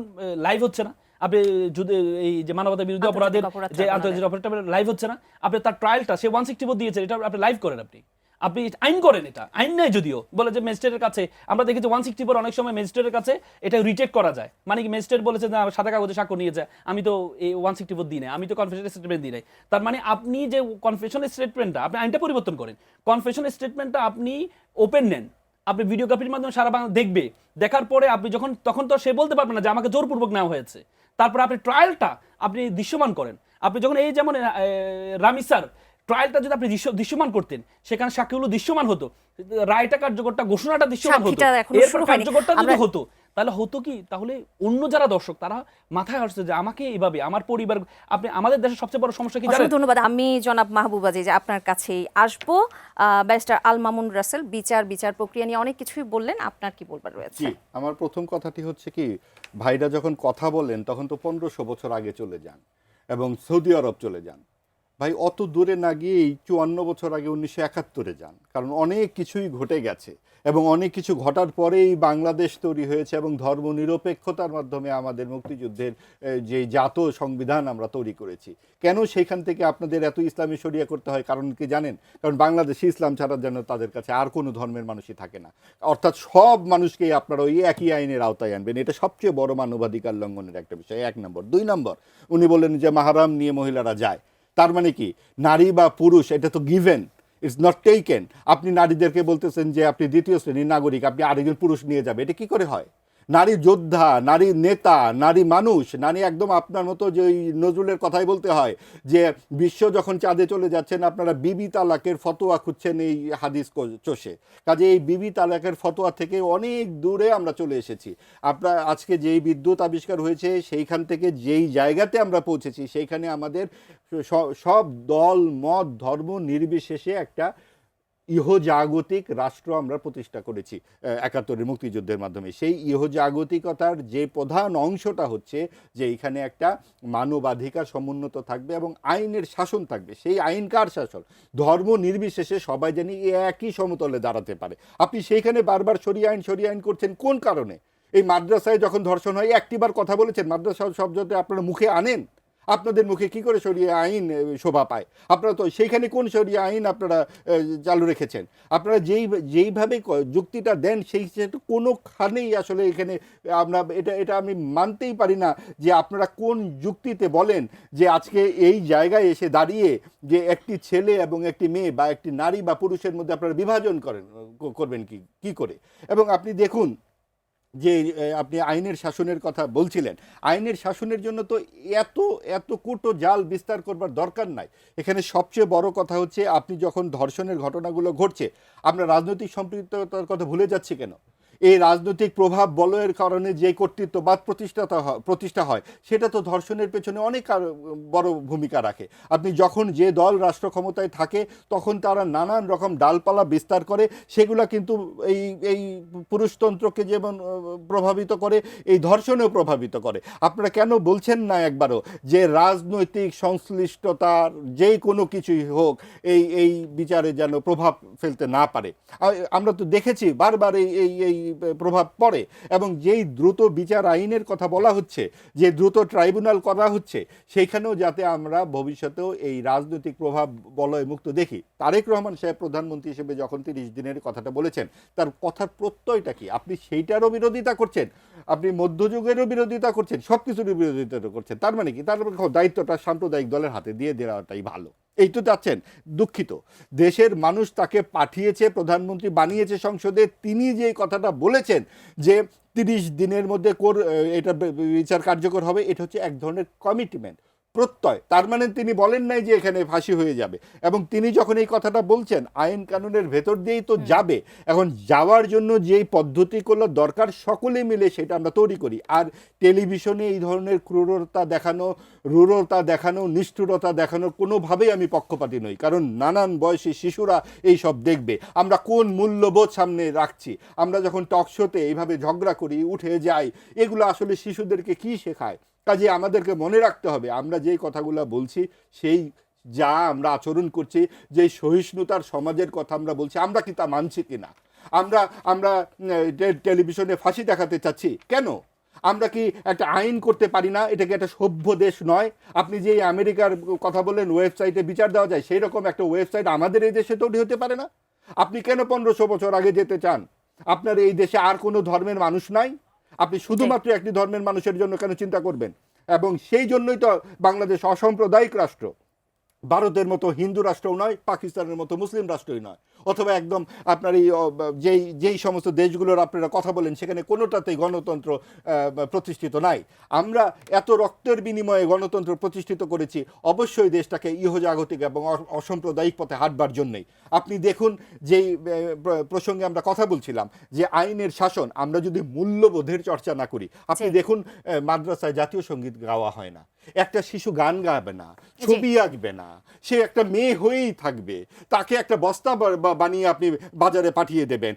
লাইভ হচ্ছে না, আপনি যদি এই যে মানবতা বিরোধী অপরাধের যে আন্তর্জাতিক অপরাধটা লাইভ হচ্ছে না, আপনি তার ট্রায়ালটা সে 164 দিয়েছে, এটা আপনি লাইভ করেন, আপনি আইন করেন। এটা আইন নেই, যদিও বলে যে ম্যাজিস্ট্রেটের কাছে আমরা দেখেছি 164 অনেক সময় ম্যাজিস্ট্রেটের কাছে এটা রিজেক্ট করা যায়। মানে কি, ম্যাজিস্ট্রেট বলেছে যে সাদা কাগজে স্বাক্ষর নিয়ে যায়, আমি তো এই 164 দিই নাই, আমি তো কনফেশন স্টেটমেন্ট দিই নাই। তার মানে আপনি যে কনফেশন স্টেটমেন্টটা, আপনি আইনটা পরিবর্তন করেন, কনফেশন স্টেটমেন্টটা আপনি ওপেন নেন, আপনি ভিডিওগ্রাফির মাধ্যমে সারা বাংলা দেখবে। দেখার পরে আপনি যখন তখন তো সে বলতে পারবে না যে আমাকে জোরপূর্বক নেওয়া হয়েছে। তারপর আপনি ট্রায়ালটা আপনি দৃশ্যমান করেন। আপনি যখন এই যেমন রামিসার ট্রায়ালটা যদি আপনি দৃশ্যমান করতেন, সেখানে সাক্ষীগুলো দৃশ্যমান হতো, রায়টা কার্যকরটা ঘোষণাটা দৃশ্যমান হতো, এরপর কার্যকরটা যদি হতো, তাহলে হতো কি, তাহলে অন্য যারা দর্শক তারা মাথায় আসছে যে আমাকে এইভাবে আমার পরিবার। আপনি আমাদের দেশের সবচেয়ে বড় সমস্যা কি জানেন? ধন্যবাদ। আমি জনাব মাহবুবা যে আপনার কাছেই আসবো। ব্যারিস্টার আল মামুন রাসেল বিচার প্রক্রিয়া নিয়ে অনেক কিছুই বললেন, আপনার কি বলবার রয়েছে? আমার প্রথম কথাটি হচ্ছে কি, ভাইরা যখন কথা বলেন তখন তো 1500 বছর আগে চলে যান এবং সৌদি আরব চলে যান। ভাই অত দূরে না গিয়েই 54 বছর আগে 1971-এ যান, কারণ অনেক কিছুই ঘটে গেছে এবং অনেক কিছু ঘটার পরেই বাংলাদেশ তৈরি হয়েছে এবং ধর্মনিরপেক্ষতার মাধ্যমে আমাদের মুক্তিযুদ্ধের যে জাত সংবিধান আমরা তৈরি করেছি। কেন সেইখান থেকে আপনাদের এত ইসলামী শরিয়া করতে হয়? কারণ কি জানেন? কারণ বাংলাদেশে ইসলাম ছাড়া যেন তাদের কাছে আর কোনো ধর্মের মানুষই থাকে না, অর্থাৎ সব মানুষকেই আপনারা ওই একই আইনের আওতায় আনবেন। এটা সবচেয়ে বড় মানবাধিকার লঙ্ঘনের একটা বিষয়, 1 নম্বর। 2 নম্বর, উনি বললেন যে মাহারাম নিয়ে মহিলারা যায়, তার মানে কি নারী বা পুরুষ এটা তো গিভেন, ইটস নট টেকেন। আপনি নারীদেরকে বলতেছেন যে আপনি দ্বিতীয় শ্রেণীর নাগরিক, আপনি আরেকজন পুরুষ নিয়ে যাবে, এটা কি করে হয়? নারী যোদ্ধা, নারী নেতা, নারী মানুষ, নারী একদম আপনার মতো যে ওই নজরুলের কথাই বলতে হয় যে বিশ্ব যখন চাঁদে চলে যাচ্ছেন আপনারা বিবি তালাকের ফতোয়া খুঁজছেন এই হাদিস চষে। কাজে এই বিবি তালাকের ফতোয়া থেকে অনেক দূরে আমরা চলে এসেছি। আপনার আজকে যেই বিদ্যুৎ আবিষ্কার হয়েছে সেইখান থেকে যেই জায়গাতে আমরা পৌঁছেছি, সেইখানে আমাদের সব দল মত ধর্ম নির্বিশেষে একটা ইহজাগতিক রাষ্ট্র আমরা প্রতিষ্ঠা করেছি 71-এর মুক্তিযুদ্ধের মাধ্যমে। সেই ইহজাগতিকতার যে প্রধান অংশটা হচ্ছে যে এইখানে একটা মানবাধিকার সমুন্নত থাকবে এবং আইনের শাসন থাকবে। সেই আইন কার শাসন? ধর্ম নির্বিশেষে সবাই জানি একই সমতলে দাঁড়াতে পারে। আপনি সেইখানে বারবার শরিয়া আইন করছেন কোন কারণে? এই মাদ্রাসায় যখন ধর্ষণ হয় একটিবার কথা বলেছেন? মাদ্রাসা শব্দটা আপনারা মুখে আনেন, আপনাদের মুখে কি করে শরিয়া আইন শোভা পায়? আপনারা তো সেইখানে কোন শরিয়া আইন আপনারা চালু রেখেছেন? আপনারা যেইভাবে যুক্তিটা দেন সেই কোনোখানেই আসলে এখানে আমরা এটা আমি মানতেই পারি না যে আপনারা কোন যুক্তিতে বলেন যে আজকে এই জায়গায় এসে দাঁড়িয়ে যে একটি ছেলে এবং একটি মেয়ে বা একটি নারী বা পুরুষের মধ্যে আপনারা বিভাজন করবেন কি করে? এবং আপনি দেখুন যে আপনি আইনের শাসনের কথা বলছিলেন, আইনের শাসনের জন্য তো এত এত কুটো জাল বিস্তার করবার দরকার নাই। এখানে সবচেয়ে বড় কথা হচ্ছে, আপনি যখন ধর্ষণের ঘটনাগুলো ঘটছে, আমরা রাজনৈতিক সম্পৃক্ততার কথা ভুলে যাচ্ছি কেন? এই রাজনৈতিক প্রভাব বলয়ের কারণে যে কর্তৃত্ববাদ প্রতিষ্ঠা হয়, সেটা তো ধর্ষণের পেছনে অনেক বড় ভূমিকা রাখে। আপনি যখন যে দল রাষ্ট্র ক্ষমতায় থাকে, তখন তারা নানান রকম ডালপালা বিস্তার করে, সেগুলা কিন্তু এই এই পুরুষতন্ত্রকে যেমন প্রভাবিত করে, এই ধর্ষণেও প্রভাবিত করে। আপনারা কেন বলছেন না একবারও যে রাজনৈতিক সংশ্লিষ্টতার যে কোনো কিছুই হোক, এই এই বিচারে যেন প্রভাব ফেলতে না পারে? আমরা তো দেখেছি বারবার এই এই এই প্রভাব পড়ে, এবং যেই দ্রুত বিচার আইনের কথা বলা হচ্ছে, যে দ্রুত ট্রাইব্যুনাল করা হচ্ছে, সেইখানেও যাতে আমরা ভবিষ্যতেও এই রাজনৈতিক প্রভাব বলয় মুক্ত দেখি। তারেক রহমান সাহেব প্রধানমন্ত্রী হিসেবে যখন 30 দিনের কথাটা বলেছেন, তার কথার প্রত্যয়টা কি? আপনি সেইটারও বিরোধিতা করছেন, আপনি মধ্যযুগেরও বিরোধিতা করছেন, সব কিছুর বিরোধিতা করছেন। তার মানে কি? তার দায়িত্বটা সাম্প্রদায়িক দলের হাতে দিয়ে দেওয়াটাই ভালো, এই তো চাচ্ছেন। দুঃখিত, দেশের মানুষ তাকে পাঠিয়েছে, প্রধানমন্ত্রী বানিয়েছে সংসদে, তিনি যে কথাটা বলেছেন যে 30 দিনের মধ্যে এটা বিচার কার্যকর হবে, এটা হচ্ছে এক ধরনের কমিটমেন্ট, প্রত্যয়। তার মানে তিনি বলেন নাই যে এখানে ফাঁসি হয়ে যাবে। এবং তিনি যখন এই কথাটা বলছেন, আইন কানুনের ভেতর দিয়েই তো যাবে। এখন যাওয়ার জন্য যেই পদ্ধতিগুলো দরকার, সকলে মিলে সেটা আমরা তৈরি করি। আর টেলিভিশনে এই ধরনের ক্রূরতা দেখানো, নিষ্ঠুরতা দেখানোর কোনোভাবেই আমি পক্ষপাতী নই, কারণ নানান বয়সী শিশুরা এই সব দেখবে। আমরা কোন মূল্যবোধ সামনে রাখছি? আমরা যখন টক শোতে এইভাবে ঝগড়া করি, উঠে যাই, এগুলো আসলে শিশুদেরকে কি শেখায়? কাজে আমাদেরকে মনে রাখতে হবে, আমরা যেই কথাগুলো বলছি, সেই যা আমরা আচরণ করছি, যেই সহিষ্ণুতার সমাজের কথা আমরা বলছি, আমরা কি তা মানছি কিনা? আমরা আমরা টেলিভিশনে ফাঁসি দেখাতে চাচ্ছি কেন? আমরা কি একটা আইন করতে পারি না? এটা কি একটা সভ্য দেশ নয়? আপনি যে আমেরিকার কথা বললেন, ওয়েবসাইটে বিচার দেওয়া যায়, সেই রকম একটা ওয়েবসাইট আমাদের এই দেশে তৈরি হতে পারে না? আপনি কেন 1500 বছর আগে যেতে চান? আপনার এই দেশে আর কোনো ধর্মের মানুষ নাই? আপনি শুধুমাত্র একটি ধর্মের মানুষের জন্য কেন চিন্তা করবেন? এবং সেই জন্যই তো বাংলাদেশ অসাম্প্রদায়িক রাষ্ট্র, ভারতের মতো হিন্দু রাষ্ট্রও নয়, পাকিস্তানের মতো মুসলিম রাষ্ট্রই নয়, অথবা একদম আপনার এই যেই সমস্ত দেশগুলোর আপনারা কথা বলেন, সেখানে কোনোটাতেই গণতন্ত্র প্রতিষ্ঠিত নাই। আমরা এত রক্তের বিনিময়ে গণতন্ত্র প্রতিষ্ঠিত করেছি, অবশ্যই দেশটাকে ইহজাগতিক এবং অসাম্প্রদায়িক পথে হাঁটবার জন্যই। আপনি দেখুন, যেই প্রসঙ্গে আমরা কথা বলছিলাম, যে আইনের শাসন, আমরা যদি মূল্যবোধের চর্চা না করি, আপনি দেখুন মাদ্রাসায় জাতীয় সঙ্গীত গাওয়া হয় না, একটা শিশু গান গাবে না, ছবি আঁকবে না, সে একটা মেয়ে হয়েই থাকবে, তাকে একটা বস্তা বানিয়ে আপনি বাজারে পাঠিয়ে দেবেন,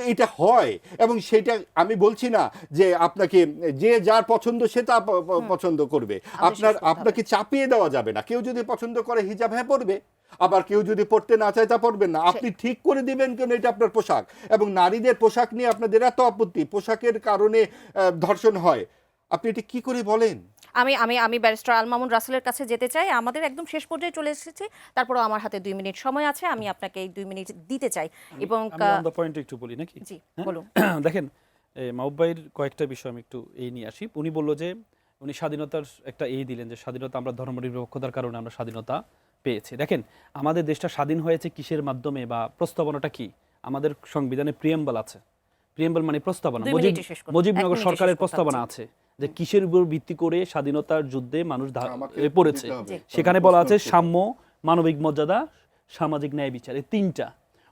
এইটা হয়। এবং সেটা আমি বলছি না যে আপনাকে যে যার পছন্দ সে তা পছন্দ করবে, আপনাকে চাপিয়ে দেওয়া যাবে না। কেউ যদি পছন্দ করে হিজাব, হ্যাঁ পরবে, আবার কেউ যদি পড়তে না চায় তা পড়বেন না। আপনি ঠিক করে দিবেন কেন এটা আপনার পোশাক। এবং নারীদের পোশাক নিয়ে আপনাদের এত আপত্তি, পোশাকের কারণে ধর্ষণ হয়, আপনি এটা কি করে বলেন? আমি আমি আমি ব্যারিস্টার আল মামুন রাসেলের কাছে যেতে চাই। আমাদের একদম শেষ পর্যায়ে চলে এসেছি, তারপরেও আমার হাতে 2 মিনিট সময় আছে, আমি আপনাকে এই 2 মিনিট দিতে চাই। এবং পয়েন্ট একটু বলি নাকি? জি হ্যাঁ? বলুন। দেখেন, মাহবুব ভাইয়ের কয়েকটা বিষয় আমি একটু এই নিয়ে আসি। উনি বলল যে উনি স্বাধীনতার একটা দিলেন, যে স্বাধীনতা, আমরা ধর্মনিরপেক্ষতার কারণে আমরা স্বাধীনতা পেয়েছি। দেখেন, আমাদের দেশটা স্বাধীন হয়েছে কিসের মাধ্যমে, বা প্রস্তাবনাটা কি? আমাদের সংবিধানে প্রিয়েম্বল আছে। প্রিয়েম্বল মানে প্রস্তাবনা, মুজিবনগর সরকারের প্রস্তাবনা আছে যে কিসের উপর ভিত্তি করে স্বাধীনতার যুদ্ধে মানুষ পড়েছে। সেখানে বলা আছে সাম্য, মানবিক মর্যাদা, সামাজিক ন্যায় বিচার, এই 3টা।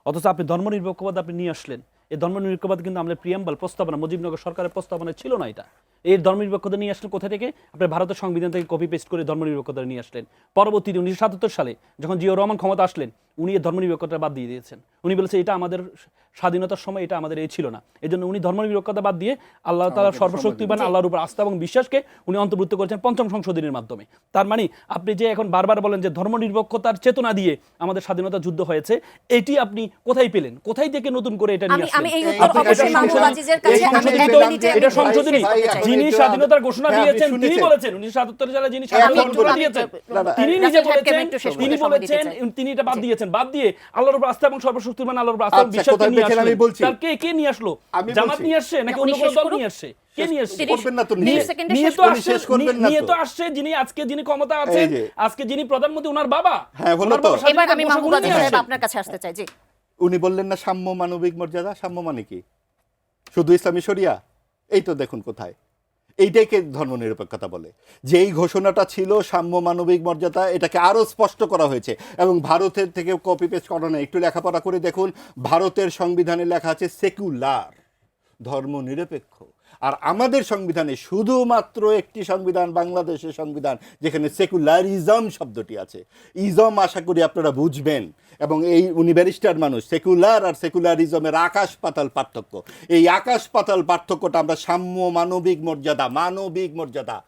অথচ আপনি ধর্মনিরপেক্ষবাদ আপনি নিয়ে আসলেন। এই ধর্মনিরপেক্ষবাদ কিন্তু আমাদের প্রিয়াম্বল প্রস্তাবনা, মুজিবনগর সরকারের প্রস্তাবনায় ছিল না। এটা এই ধর্মনিরপেক্ষতা নিয়ে আসলেন কোথা থেকে? আপনি ভারতের সংবিধান থেকে কপি পেস্ট করে ধর্মনিরপেক্ষতা নিয়ে আসলেন। পরবর্তীতে 1977 সালে যখন জিয়াউর রহমান ক্ষমতা আসলেন, উনি এই ধর্মনিরপেক্ষতা বাদ দিয়ে দিয়েছেন। উনি বলেছে এটা আমাদের স্বাধীনতার সময় এটা আমাদের এই ছিল না। এই জন্য উনি ধর্মনিরপেক্ষতা বাদ দিয়ে আল্লাহ তাআলা সর্বশক্তিমান আল্লাহর উপর আস্থা এবং বিশ্বাসকে উনি অন্তর্ভুক্ত করেছেন ৫ম সংশোধনীর মাধ্যমে। তার মানে আপনি যে এখন বারবার বলেন যে ধর্মনিরপেক্ষতার চেতনা দিয়ে আমাদের স্বাধীনতা যুদ্ধ হয়েছে, এটি আপনি কোথায় পেলেন? কোথায় থেকে নতুন করে এটা নিয়ে আসলেন? আমি এই উত্তর অবশ্যই মাহমুদ আজিজের কাছে এটা সংশোধনী। যিনি স্বাধীনতার ঘোষণা দিয়েছেন তিনি বলেছেন, 1977 সালে যিনি স্বাধীনতার ঘোষণা দিয়েছেন তিনি নিজে বলেছেন, তিনি এটা বাদ দিয়েছেন। বাদ দিয়ে আল্লাহর উপর আস্থা এবং সর্বশক্তিমান আল্লাহর উপর আস্থা এবং বিশ্বাস নিয়ে আসলেন। তার কে নিয়ে আসলো? জামাত নিয়ে আসছে নাকি অন্য কোনো দল নিয়ে আসছে? কে নিয়ে আসছে? নিয়ে তো আসছে যিনি ক্ষমতা আছেন, আজকে যিনি প্রধানমন্ত্রী, ওনার বাবা। হ্যাঁ, হলো তো। এবার আমি মাহমুদ আজিজ সাহেব আপনার কাছে আসতে চাই। জি, উনি বললেন না সাম্য, মানবিক মর্যাদা। সাম্য মানে কি? শুধু ইসলামী শরিয়া? এই তো দেখুন কোথায়। এইটাকে ধর্মনিরপেক্ষতা বলে। যে এই ঘোষণাটা ছিল সাম্য মানবিক মর্যাদা, এটাকে আরও স্পষ্ট করা হয়েছে এবং ভারতের থেকে কপি পেস্ট করা নেই। একটু লেখাপড়া করে দেখুন, ভারতের সংবিধানে লেখা আছে সেকুলার, ধর্মনিরপেক্ষ। আর আমাদের সংবিধানে শুধুমাত্র একটি সংবিধান, বাংলাদেশের সংবিধান, যেখানে সেকুলারিজম শব্দটি আছে। ইজম আশা করি আপনারা বুঝবেন, এবং এই উনি ব্যারিস্টার মানুষ। সেকুলার আর সেকুলারিজমের আকাশ পাতাল পার্থক্য। এই আকাশ পাতাল পার্থক্যটা আমরা সাম্য মানবিক মর্যাদা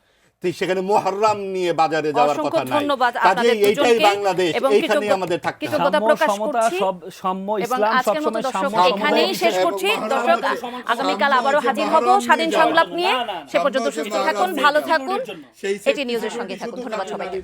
সেখানে মুহররম নিয়ে বাজারে যাওয়ার কথা নাই। ধন্যবাদ কাজেই আপনাদের এইটাই দুজনকে বাংলাদেশ, এবং এইখানেই আমাদের থাকতে হবে। কৃতজ্ঞতা সাম্য, প্রকাশ সমতা, করছি সাম্য, এবং ইসলাম আজকের মতো সবসময় দর্শক সাম্য, এখানেই শেষ করছি। দর্শক আগামীকাল আবারও হাজির হব স্বাধীন সংলাপ নিয়ে। সে পর্যন্ত সুস্থ থাকুন, ভালো থাকুন। এটি নিউজের সঙ্গে থাকুন। ধন্যবাদ সবাইকে।